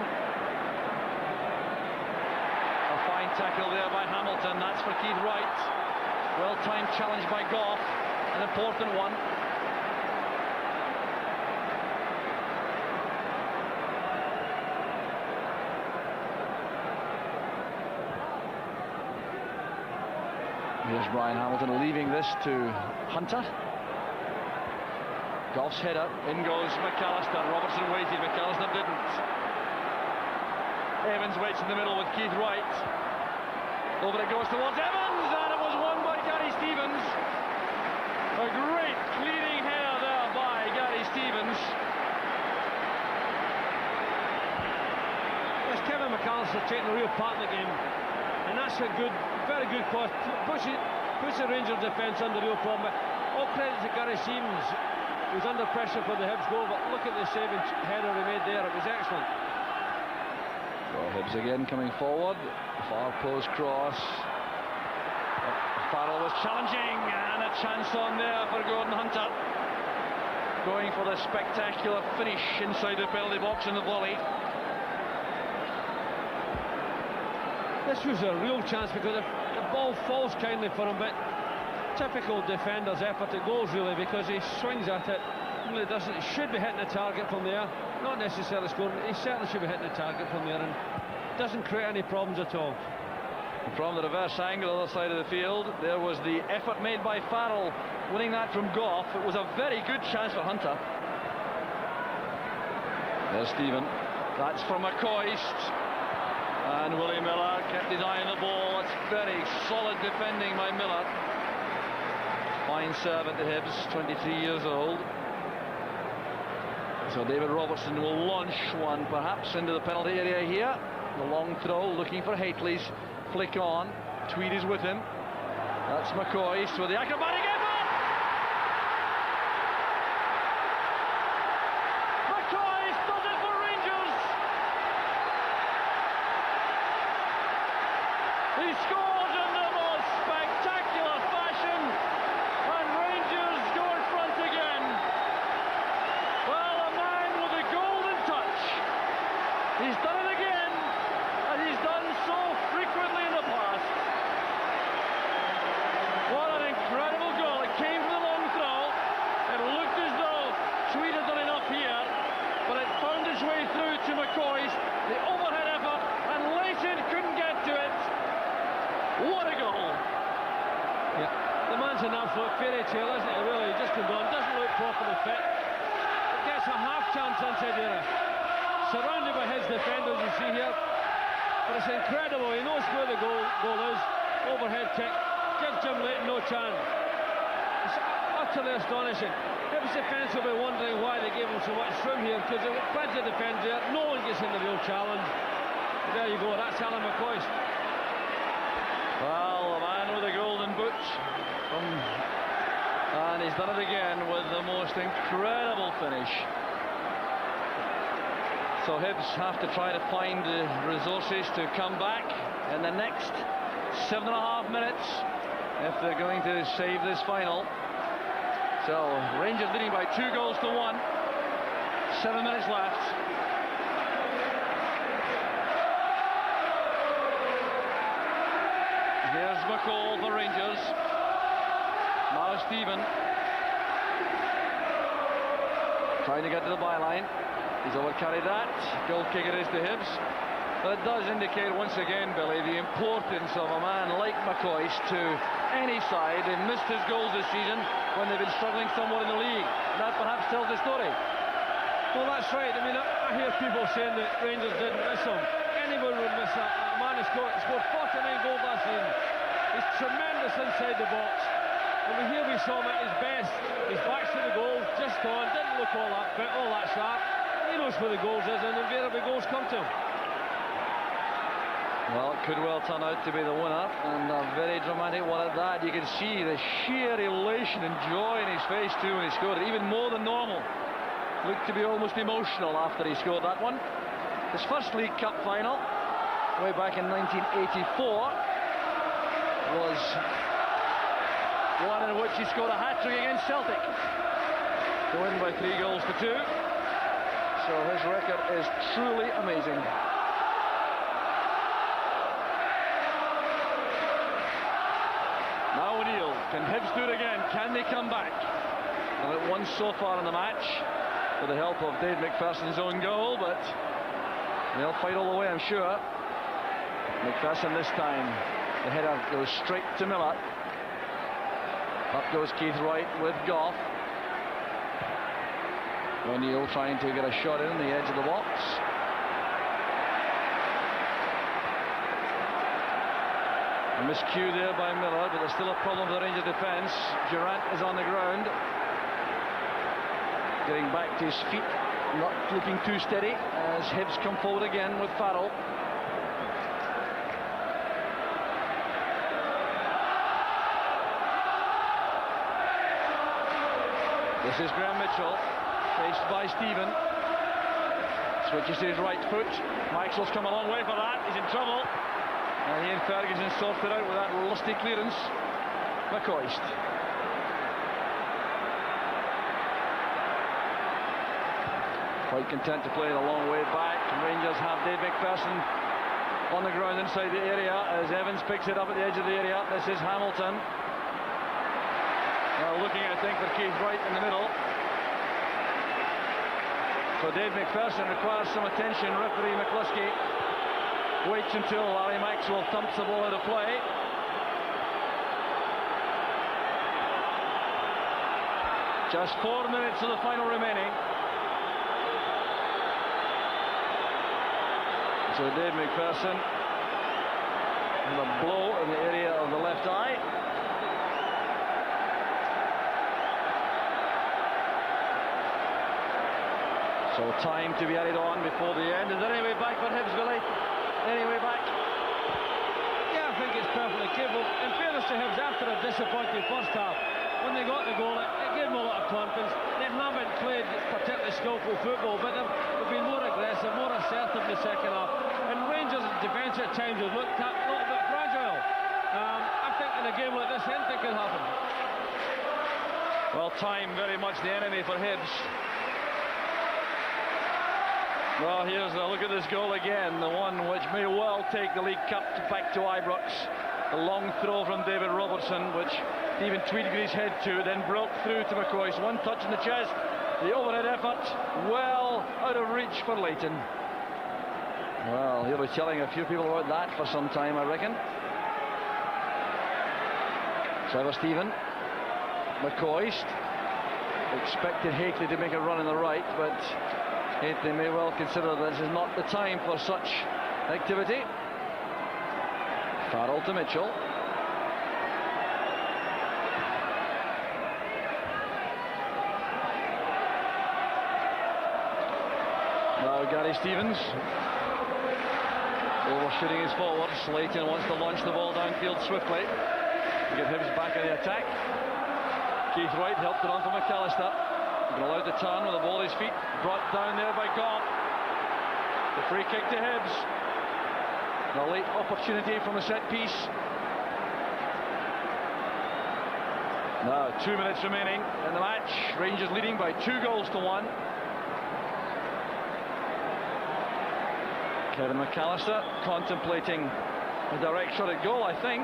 A fine tackle there by Hamilton. That's for Keith Wright. Well-timed challenge by Gough, an important one. Here's Brian Hamilton leaving this to Hunter. Gough's header, in goes McAllister. Robertson waited, McAllister didn't. Evans waits in the middle with Keith Wright. Over it goes towards Evans, and it was won by Gary Stevens. A great clearing header there by Gary Stevens. There's Kevin McAllister taking a real part in the game, and that's a good, very good cross. Puts the Rangers defence under real problem. All credit to Gary Stevens, who's under pressure for the Hibs goal, but look at the saving header he made there. It was excellent. Well, Hibs again coming forward. Far post cross. Farrell was challenging, and a chance on there for Gordon Hunter. Going for the spectacular finish inside the penalty box in the volley. This was a real chance because the ball falls kindly for him, but typical defender's effort at goals really, because he swings at it, really doesn't. He should be hitting the target from there, not necessarily scoring. He certainly should be hitting the target from there, and doesn't create any problems at all. From the reverse angle on the other side of the field, there was the effort made by Farrell, winning that from Gough. It was a very good chance for Hunter. There's Stephen. That's from McCoist. And Willie Miller kept his eye on the ball. It's very solid defending by Miller. Fine serve at the Hibs, 23 years old. So David Robertson will launch one perhaps into the penalty area here. The long throw, looking for Hateley's flick on. Tweed is with him. That's McCoist with the acrobatic effort. McCoist does it for Rangers. He scores in the most spectacular fashion, and Rangers go in front again. Well, a man with a golden touch. He's done it again, and he's done so frequently in the past. What an incredible goal. It came from the long throw. It looked as though Tweed had done enough here, but it found its way through to McCoist. The overhead effort, and Leighton couldn't get to it. What a goal! Yeah, the man's an absolute fairy tale, isn't he? Really, just come on, doesn't look properly fit. It gets a half chance inside the area, surrounded by his defenders, you see here. But it's incredible. He knows where the goal is. Overhead kick, gives Jim Leighton no chance. It's utterly astonishing. Hibs defence will be wondering why they gave him so much room here, because there were plenty of defenders there. No one gets in the real challenge. There you go, that's Alan McCoist. Well, the man with the golden boot. And he's done it again with the most incredible finish. So Hibs have to try to find the resources to come back in the next 7.5 minutes if they're going to save this final. So Rangers leading by 2 goals to 1. 7 minutes left. Here's McCall for Rangers. Now Stephen trying to get to the byline. He's overcarried that. Goal kick it is to Hibs. But it does indicate once again, Billy, the importance of a man like McCoist to any side. They've missed his goals this season when they've been struggling somewhat in the league. That perhaps tells the story. Well, that's right. I mean, I hear people saying that Rangers didn't miss him. Anyone would miss that. A man who scored 49 goals last season. He's tremendous inside the box. And here we saw him at his best. His back's to the goal, just on, didn't look all that fit, all that sharp. He knows where the goals is, and invariably goals come to him. Well, it could well turn out to be the winner, and a very dramatic one at that. You can see the sheer elation and joy in his face too when he scored it, even more than normal. Looked to be almost emotional after he scored that one. His first League Cup final, way back in 1984, was one in which he scored a hat-trick against Celtic to win by 3 goals to 2. So his record is truly amazing. Now O'Neill, can Hibs do it again? Can they come back? Well, it won so far in the match with the help of Dave McPherson's own goal, but they'll fight all the way, I'm sure. McPherson this time, the header goes straight to Miller. Up goes Keith Wright with Gough. O'Neill trying to get a shot in the edge of the box. A miscue there by Miller, but there's still a problem for the Rangers defence. Durrant is on the ground, getting back to his feet, not looking too steady as Hibs come forward again with Farrell. This is Graham Mitchell, faced by Stephen. Switches to his right foot. Maxwell's come a long way for that. He's in trouble. And he and Ferguson sorted out with that lusty clearance. McCoist. Quite content to play it a long way back. Rangers have Dave McPherson on the ground inside the area as Evans picks it up at the edge of the area. This is Hamilton. Now looking, I think, for Keith Wright in the middle. So Dave McPherson requires some attention. Referee McCluskey waits until Larry Maxwell thumps the ball out of play. Just 4 minutes of the final remaining. So Dave McPherson with a blow in the area of the left eye. So time to be added on before the end. Is there any way back for Hibs, Willie? Any way back? Yeah, I think it's perfectly capable. In fairness to Hibs, after a disappointing first half, when they got the goal, it gave them a lot of confidence. They haven't played particularly skillful football, but they've been more aggressive, more assertive in the second half. And Rangers' defence at times have looked a little bit fragile. I think in a game like this, anything can happen. Well, time very much the enemy for Hibs. Well, here's a look at this goal again, the one which may well take the League Cup back to Ibrox. The long throw from David Robertson, which even Tweed got his head to, then broke through to McCoist. One touch in the chest, the overhead effort, well out of reach for Leighton. Well, he'll be telling a few people about that for some time, I reckon. Trevor Stephen, McCoist, expected Hateley to make a run in the right, but Hateley may well consider that this is not the time for such activity. Farrell to Mitchell. Now Gary Stevens. Overshooting his forwards. Leighton wants to launch the ball downfield swiftly to get Hibs back in the attack. Keith Wright helped it on for McAllister. Been allowed to turn with the ball at his feet. Brought down there by Gough. The free kick to Hibs. The late opportunity from the set piece. Now 2 minutes remaining in the match. Rangers leading by 2-1. Kevin McAllister contemplating a direct shot at goal, I think.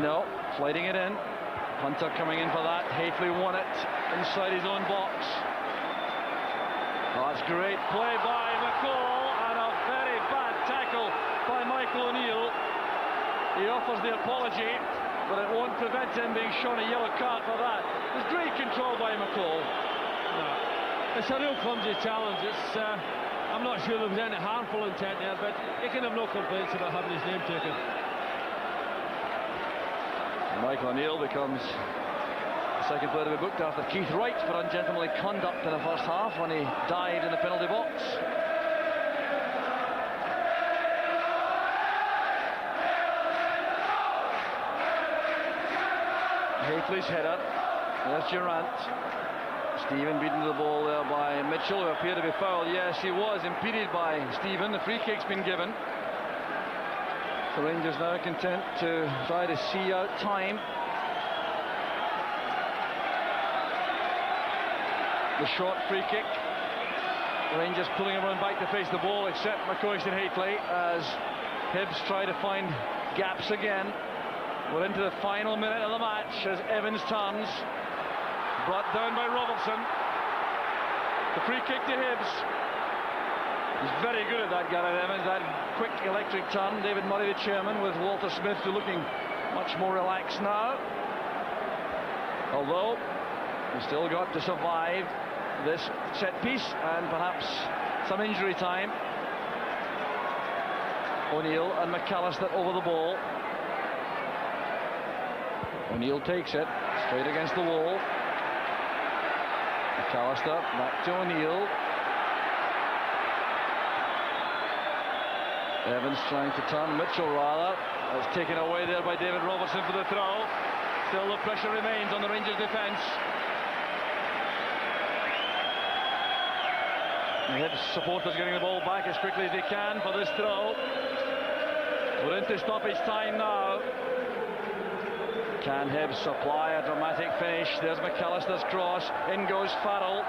No, sliding it in. Hunter coming in for that. Hateley won it inside his own box. Oh, that's great play by McCall, and a very bad tackle by Michael O'Neill. He offers the apology, but it won't prevent him being shown a yellow card for that. There's great control by McCall. No, it's a real clumsy challenge. I'm not sure there was any harmful intent there, but he can have no complaints about having his name taken. Michael O'Neill becomes the second player to be booked after Keith Wright for ungentlemanly conduct in the first half when he dived in the penalty box. Hateley's header. There's Durrant. Stephen beaten to the ball there by Mitchell, who appeared to be fouled. Yes, he was impeded by Stephen. The free kick's been given. The Rangers now content to try to see out time. The short free kick. The Rangers pulling everyone back to face the ball except McCoist and Hateley as Hibs try to find gaps again. We're into the final minute of the match as Evans turns. Brought down by Robertson. The free kick to Hibs. He's very good at that, Gareth Evans, that quick electric turn. David Murray, the chairman, with Walter Smith looking much more relaxed now. Although, he's still got to survive this set piece and perhaps some injury time. O'Neill and McAllister over the ball. O'Neill takes it, straight against the wall. McAllister, back to O'Neill. Evans trying to turn, Mitchell rather. That's taken away there by David Robertson for the throw. Still the pressure remains on the Rangers defence. The Hibs supporters getting the ball back as quickly as they can for this throw. We're into stoppage time now. Can Hibs supply a dramatic finish? There's McAllister's cross. In goes Farrell.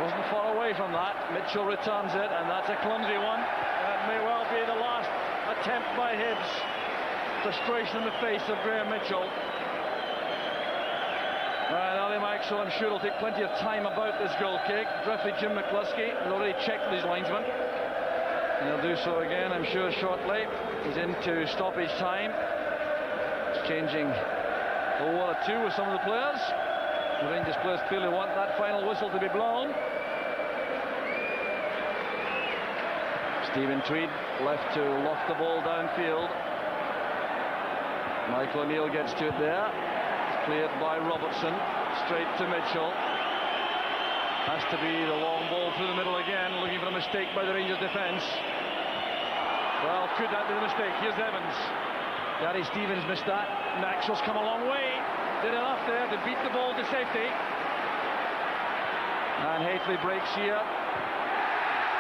Wasn't far away from that. Mitchell returns it, and that's a clumsy one. That may well be the last attempt by Hibs. Frustration in the face of Graham Mitchell. Ali Maxwell, I'm sure, will take plenty of time about this goal kick. Referee Jim McCluskey has already checked with his linesman. And he'll do so again, I'm sure, shortly. He's into stoppage time. Exchanging a word or two with some of the players. The Rangers players clearly want that final whistle to be blown. Stephen Tweed left to loft the ball downfield. Michael O'Neill gets to it there. It's cleared by Robertson. Straight to Mitchell. Has to be the long ball through the middle again, looking for a mistake by the Rangers defence. Well, could that be the mistake? Here's Evans. Gary Stevens missed that. Maxwell's come a long way. Did enough there to beat the ball to safety. And Hateley breaks here.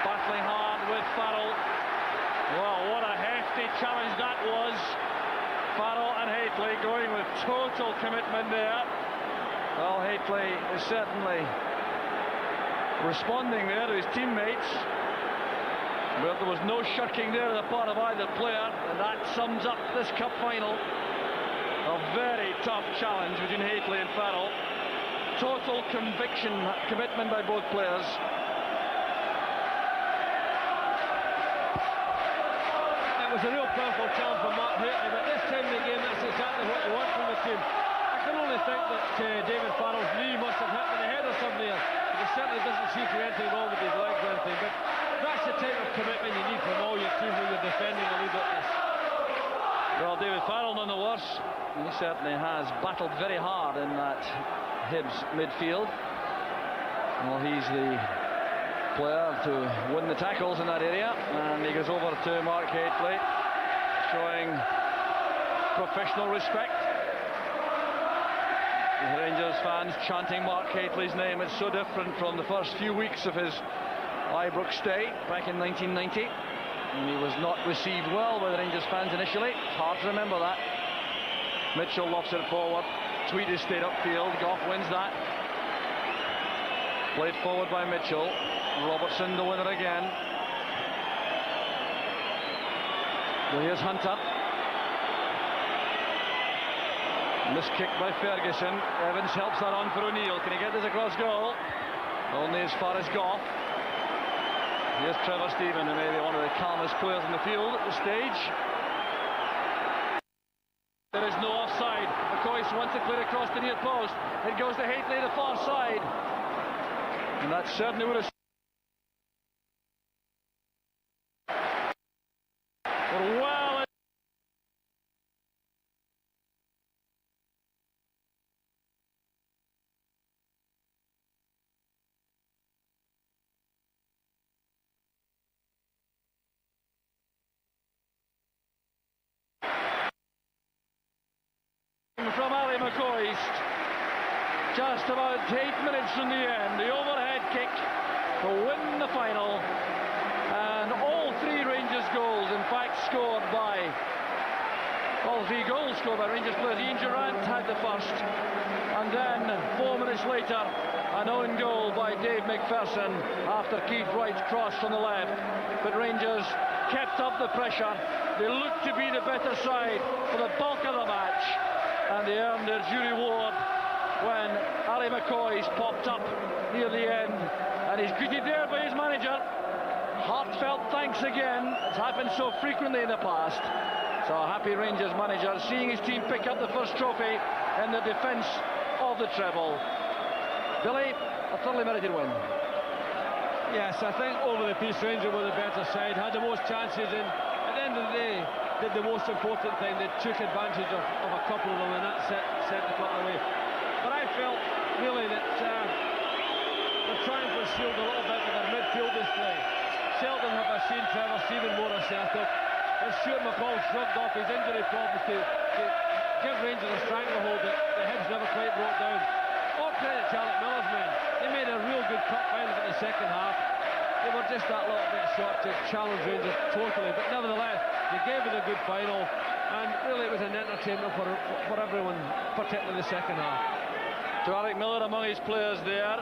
Battling hard with Farrell. Well, what a hefty challenge that was. Farrell and Hateley going with total commitment there. Well, Hateley is certainly responding there to his teammates. But there was no shirking there on the part of either player, and that sums up this cup final. A very tough challenge between Hateley and Farrell. Total conviction, commitment by both players. It was a real powerful challenge for Mark Hateley, but this time in the game, that's exactly what you want from the team. I can only think that David Farrell's knee must have hit in the head or something there. He certainly doesn't seem to be anything wrong with his legs or anything, but that's the type of commitment you need from all your team when you're defending a lead like this. Well, David Farrell none the worse. He certainly has battled very hard in that Hibs midfield. Well, he's the player to win the tackles in that area, and he goes over to Mark Hateley, showing professional respect. The Rangers fans chanting Mark Hateley's name. It's so different from the first few weeks of his Ibrox stay back in 1990. And he was not received well by the Rangers fans initially. It's hard to remember that. Mitchell lofts it forward. Tweed has stayed upfield. Gough wins that. Played forward by Mitchell. Robertson the winner again. Well, here's Hunter. Missed kick by Ferguson. Evans helps that on for O'Neill. Can he get this across goal? Only as far as Gough. Here's Trevor Stephen, who may be one of the calmest players in the field at this stage. There is no offside. McCoist wants it clear across the near post. It goes to Hateley, the far side. And that certainly would have... well... from McCoist, just about 8 minutes from the end, the overhead kick to win the final, and all three Rangers goals, in fact, scored by Rangers players. Ian Durrant had the first, and then 4 minutes later, an own goal by Dave McPherson after Keith Wright's cross from the left. But Rangers kept up the pressure. They looked to be the better side for the bulk of the match, and they earned their due reward when McCoist popped up near the end, and he's greeted there by his manager. Heartfelt thanks again. It's happened so frequently in the past. So a happy Rangers manager seeing his team pick up the first trophy in the defence of the treble. Billy, a thoroughly merited win. Yes, I think over the piece Rangers were the better side, had the most chances, and at the end of the day did the most important thing. They took advantage of a couple of them, and that set the clock away. But I felt really that the triumph was sealed a little bit with their midfield display. Seldom have I seen Trevor Stephen more assertive. And Stuart McCall shrugged off his injury problems to give Rangers a stranglehold that the Hibs never quite brought down. All credit to Alec Miller's men. They made a real good cup final in the second half. They were just that little bit short to challenge Rangers totally, but nevertheless they gave it a good final, and really it was an entertainment for everyone, particularly the second half. To Alec Miller among his players there,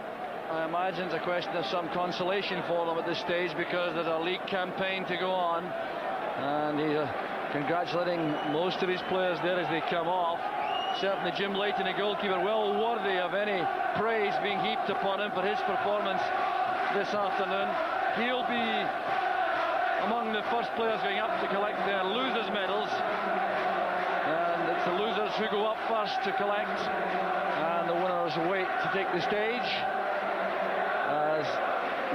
I imagine it's a question of some consolation for them at this stage, because there's a league campaign to go on, and he's congratulating most of his players there as they come off. Certainly Jim Leighton, a goalkeeper, well worthy of any praise being heaped upon him for his performance this afternoon. He'll be among the first players going up to collect their losers' medals, and it's the losers who go up first to collect, and the winners wait to take the stage as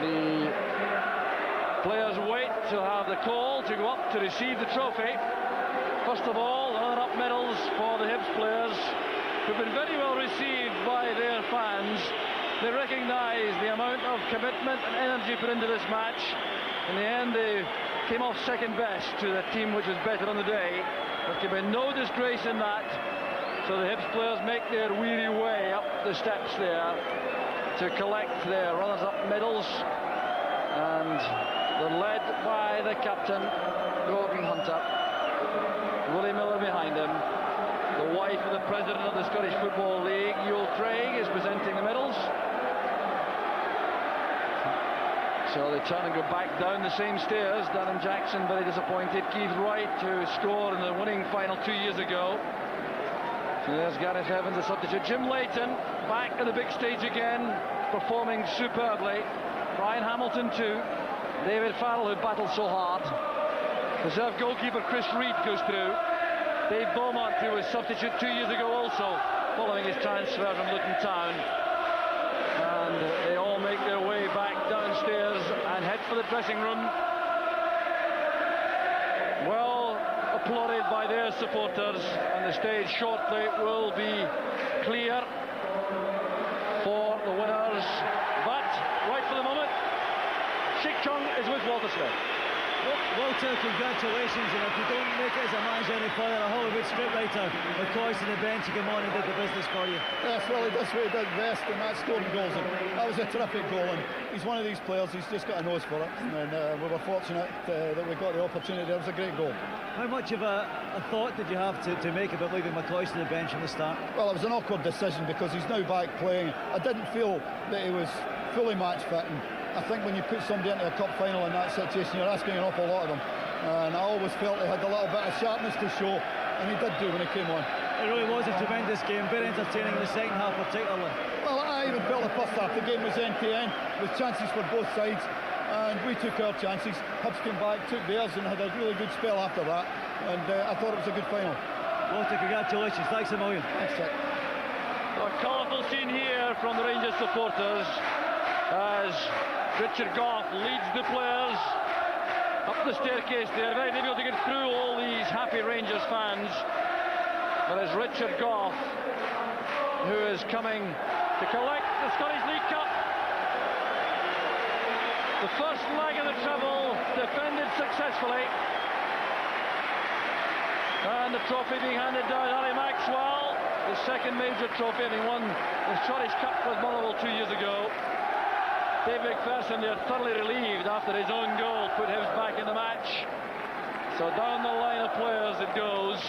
the players wait to have the call to go up to receive the trophy. First of all, the runner-up medals for the Hibs players, who've been very well received by their fans. They recognise the amount of commitment and energy put into this match. In the end, they came off second best to the team which was better on the day. There can be no disgrace in that. So the Hibs players make their weary way up the steps there to collect their runners-up medals, and they're led by the captain, Gordon Hunter. Willie Miller behind him. The wife of the president of the Scottish Football League, Yule Craig, is presenting the medals. So they turn and go back down the same stairs. Darren Jackson very disappointed. Keith Wright, who scored in the winning final 2 years ago. So there's Gareth Evans, the substitute. Jim Leighton back at the big stage again, performing superbly. Brian Hamilton too. David Farrell, who battled so hard. Reserve goalkeeper Chris Reid goes through. Dave Beaumont, who was substitute 2 years ago also, following his transfer from Luton Town. And they all make their way back downstairs and head for the dressing room. Well applauded by their supporters, and the stage shortly will be clear for the winners. But right for the moment, Chung is with Walter Smith. Walter, congratulations, and if you don't make it as a manager any further, a Hollywood scriptwriter, McCoist on the bench, he came on and did the business for you. Yes, well, he does what he did best, and that's scoring goals. And that was a terrific goal, and he's one of these players, he's just got a nose for it, and we were fortunate that we got the opportunity. It was a great goal. How much of a thought did you have to make about leaving McCoist on the bench from the start? Well, it was an awkward decision because he's now back playing. I didn't feel that he was fully match fit, and I think when you put somebody into a cup final in that situation, you're asking an awful lot of them. And I always felt he had a little bit of sharpness to show, and he did do when he came on. It really was a tremendous game, very entertaining in the second half particularly. Well, I even felt the first half, the game was end-to-end, with chances for both sides, and we took our chances. Hibs came back, took theirs, and had a really good spell after that, and I thought it was a good final. Walter, congratulations, thanks a million. Thanks, Jack. A colourful scene here from the Rangers supporters as Richard Gough leads the players up the staircase there, very difficult to get through all these happy Rangers fans. But as Richard Gough, who is coming to collect the Scottish League Cup, the first leg of the treble defended successfully, and the trophy being handed down. Ali Maxwell, the second major trophy, having won the Scottish Cup with Motherwell 2 years ago. Dave McPherson, they're thoroughly relieved after his own goal put Hibs back in the match. So down the line of players it goes,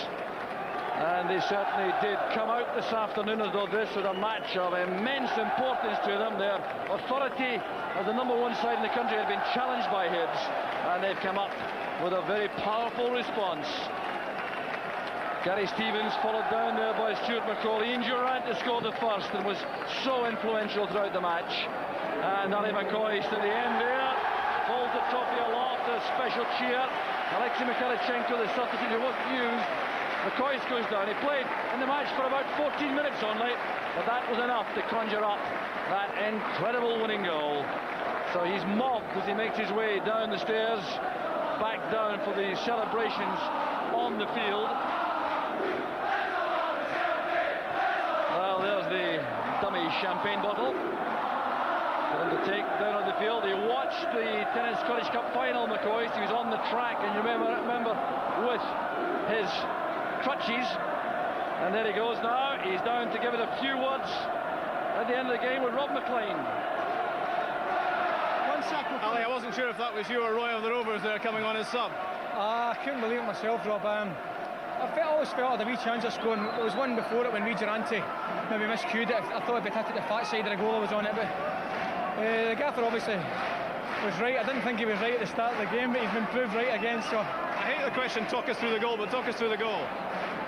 and they certainly did come out this afternoon as though this was a match of immense importance to them. Their authority as the #1 side in the country had been challenged by Hibs, and they've come up with a very powerful response. Gary Stevens followed down there by Stuart McCall. Ian Durrant to score the first and was so influential throughout the match. And Ali McCoist at the end there holds the trophy aloft, a special cheer. Alexei Mikhailchenko, the substitute who wasn't used. McCoist goes down. He played in the match for about 14 minutes only, but that was enough to conjure up that incredible winning goal. So he's mobbed as he makes his way down the stairs, back down for the celebrations on the field. Well, there's the dummy champagne bottle for him to take down on the field. He watched the Tennis Scottish Cup final, McCoist. He was on the track, and you remember with his crutches. And there he goes now. He's down to give it a few words at the end of the game with Rob McLean. 1 second. Ali, I wasn't sure if that was you or Roy of the Rovers there coming on as sub. I couldn't believe it myself, Rob. I always felt I had a wee chance of scoring. There was one before it when Durrant maybe miscued it. I thought if he'd hit it the flat side of the goal I was on it, but the gaffer obviously was right. I didn't think he was right at the start of the game, but he's been proved right again. So I hate the question, talk us through the goal, but talk us through the goal.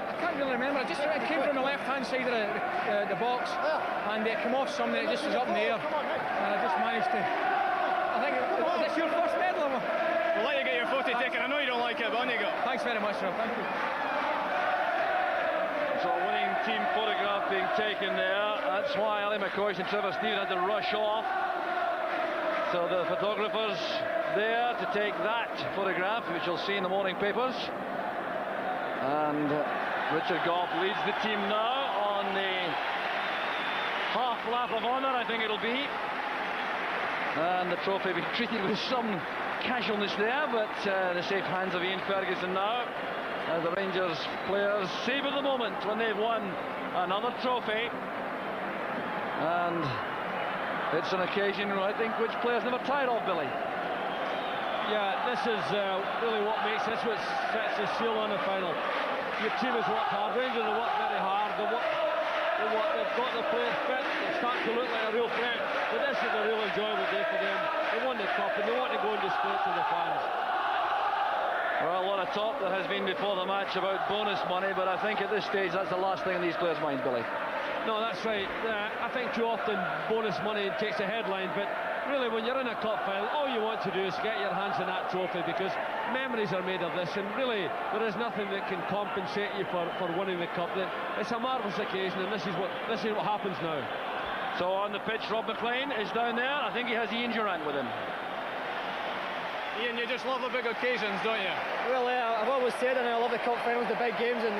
I can't really remember. It came from the left-hand side of the box, and it came off something. It just was up in the air, and I just managed to. I think is this your first medal? We'll let you get your photo taken. I know you don't like it, but on you go. Thanks very much, Rob. Thank you. So a winning team photograph being taken there. That's why Ali McCoist and Trevor Steed had to rush off. So the photographers there to take that photograph, which you'll see in the morning papers. And Richard Gough leads the team now on the half lap of honour, I think it'll be. And the trophy being treated with some casualness there, but the safe hands of Ian Ferguson now, as the Rangers players savour the moment when they've won another trophy. And it's an occasion, I think, which players never tired of, Billy. Yeah, this is really what makes this, what sets the seal on the final. Your team has worked hard, Rangers have worked very hard, they've got the players fit, they start to look like a real threat, but this is a real enjoyable day for them. They won the cup and they want to go and display it to the fans. Well, a lot of talk there has been before the match about bonus money, but I think at this stage that's the last thing in these players' minds, Billy. No, that's right. I think too often bonus money takes a headline, but really when you're in a cup final, all you want to do is get your hands on that trophy, because memories are made of this, and really there is nothing that can compensate you for winning the cup. It's a marvellous occasion, and this is what happens now. So on the pitch, Rob McLean is down there. I think he has Ian Durrant with him. Ian, you just love the big occasions, don't you? Well, I've always said, and I love the cup finals, the big games, and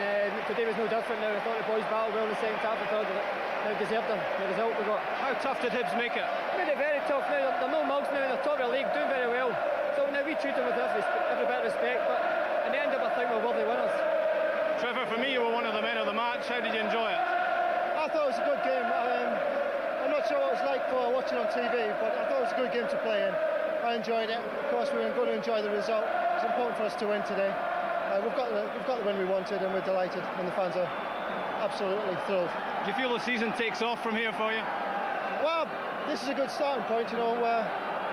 today was no different. Now I thought the boys battled well in the second half. I thought they deserved the result we got. How tough did Hibs make it? Made it very tough. Now they're no mugs now. They're top of the league, doing very well. we treat them with every bit of respect, but in the end I think we're worthy winners. Trevor, for me, you were one of the men of the match. How did you enjoy it? I thought it was a good game. I'm not sure what it was like for watching on TV, but I thought it was a good game to play in. I enjoyed it. Of course, we were going to enjoy the result. It's important for us to win today. We've got the win we wanted, and we're delighted, and the fans are absolutely thrilled. Do you feel the season takes off from here for you? Well, this is a good starting point. You know,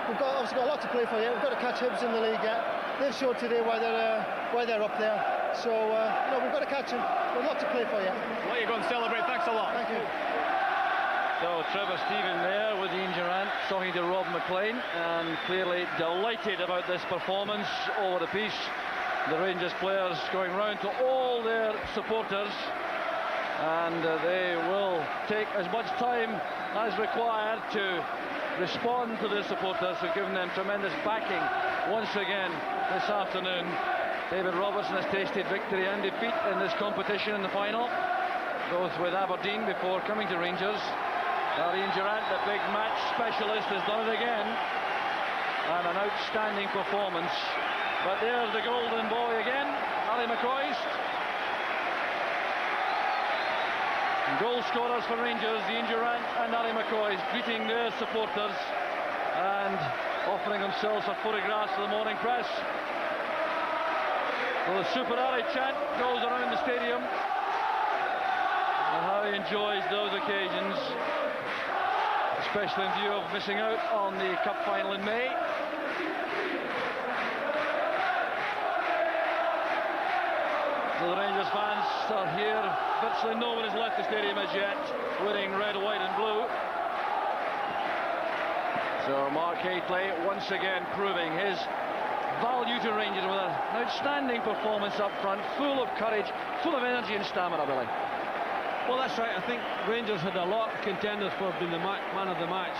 we've obviously got a lot to play for yet. We've got to catch Hibs in the league yet. They've showed today why they're up there. So we've got to catch them. We've a lot to play for yet. Let you go and celebrate. Thanks a lot. Thank you. So Trevor Stephen there with Ian Durrant talking to Rob McLean, and clearly delighted about this performance over the piece. The Rangers players going round to all their supporters, and they will take as much time as required to respond to their supporters who've given them tremendous backing once again this afternoon. David Robertson has tasted victory and defeat in this competition in the final, both with Aberdeen before coming to Rangers. Ian Durrant, the big match specialist, has done it again, and an outstanding performance. But there's the golden boy again, Ali McCoist. Goal scorers for Rangers, Ian Durrant and Ali McCoist, greeting their supporters and offering themselves for photographs for the morning press. Well, the Super Ali chant goes around the stadium, and how he enjoys those occasions, especially in view of missing out on the Cup final in May. So the Rangers fans are here. Virtually no one has left the stadium as yet, wearing red, white and blue. So Mark Hateley once again proving his value to Rangers with an outstanding performance up front, full of courage, full of energy and stamina, Billy. Well, that's right. I think Rangers had a lot of contenders for being the man of the match.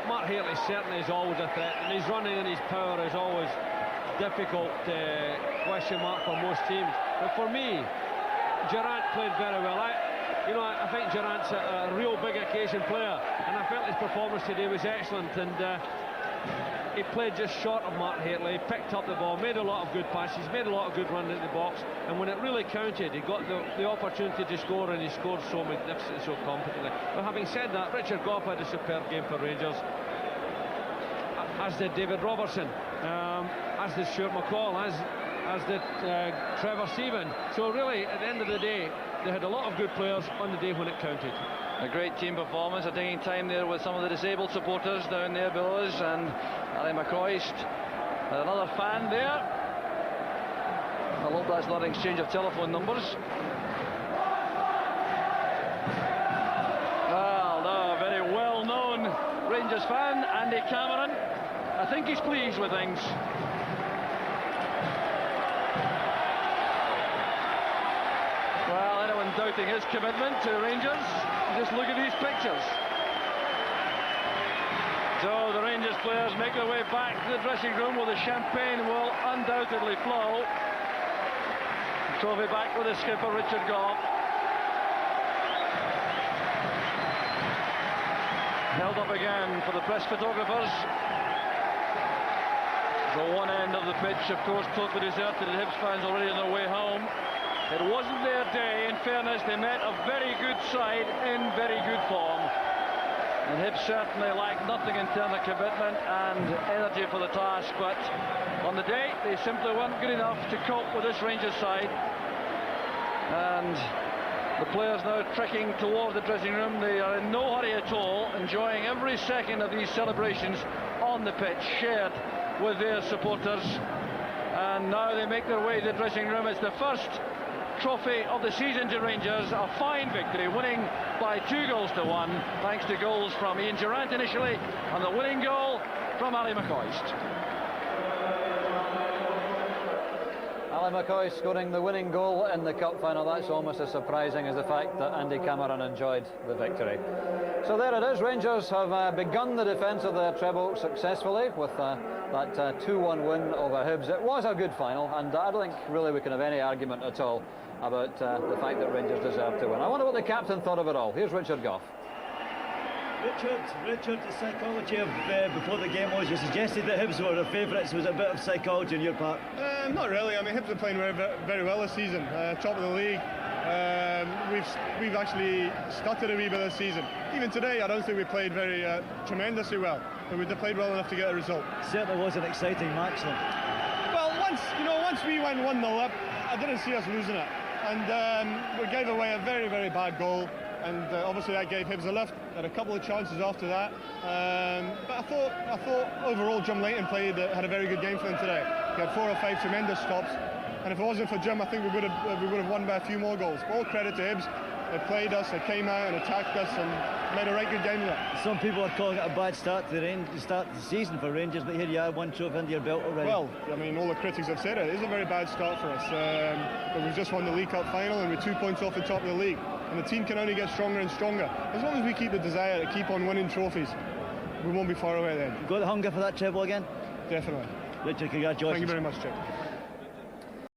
Mark Hateley certainly is always a threat, and his running and his power is always difficult question mark for most teams. But for me, Durrant played very well. I think Durrant's a real big occasion player, and I felt his performance today was excellent, and he played just short of Mark Hateley, picked up the ball, made a lot of good passes, made a lot of good runs into the box, and when it really counted, he got the opportunity to score, and he scored so magnificently, so competently. But having said that, Richard Gough had a superb game for Rangers, as did David Robertson, as did Stuart McCall, as did Trevor Stephen. So really, at the end of the day, they had a lot of good players on the day when it counted. A great team performance, a taking time there with some of the disabled supporters down there below us, and Ali McCoist, another fan there. I hope that's not an exchange of telephone numbers. Well, no, a very well-known Rangers fan, Andy Cameron. I think he's pleased with things. Well, anyone doubting his commitment to Rangers, just look at these pictures. So the Rangers players make their way back to the dressing room where the champagne will undoubtedly flow. The trophy back with the skipper, Richard Gough. Held up again for the press photographers. The one end of the pitch, of course, totally deserted. The Hibs fans already on their way home. It wasn't their day. In fairness, they met a very good side in very good form. And Hibs certainly lacked nothing in terms of commitment and energy for the task, but on the day they simply weren't good enough to cope with this Rangers side. And the players now trekking toward the dressing room. They are in no hurry at all, enjoying every second of these celebrations on the pitch, shared with their supporters. And now they make their way to the dressing room. It's the first trophy of the season to Rangers, a fine victory, winning by 2-1, thanks to goals from Ian Durrant initially, and the winning goal from Ali McCoist. Ali McCoist scoring the winning goal in the cup final. That's almost as surprising as the fact that Andy Cameron enjoyed the victory. So there it is. Rangers have begun the defence of their treble successfully with that 2-1 win over Hibs. It was a good final, and I don't think really we can have any argument at all about the fact that Rangers deserved to win. I wonder what the captain thought of it all. Here's Richard Gough. Richard, the psychology of before the game was, you suggested that Hibs were the favourites. Was it a bit of psychology on your part? Not really. I mean, Hibs are playing very, very well this season, top of the league. We've actually stuttered a wee bit this season. Even today, I don't think we played very tremendously well, but we played well enough to get a result. Certainly was an exciting match then. Well, once we went 1-0 up, I didn't see us losing it, and we gave away a very, very bad goal. And obviously that gave Hibs a lift. Had a couple of chances after that, but I thought overall Leighton had a very good game for them today. He had 4 or 5 tremendous stops, and if it wasn't for Jim, I think we would have won by a few more goals. But all credit to Hibs. They played us, they came out and attacked us and made a right good game of it. Some people are calling it a bad start to the season for Rangers, but here you are, 1 trophy under your belt already. Well, I mean, all the critics have said it. It is a very bad start for us, but we've just won the League Cup final and we're 2 points off the top of the league. And the team can only get stronger and stronger. As long as we keep the desire to keep on winning trophies, we won't be far away then. Got the hunger for that treble again? Definitely. Richard, congratulations. Thank you very much, Chip.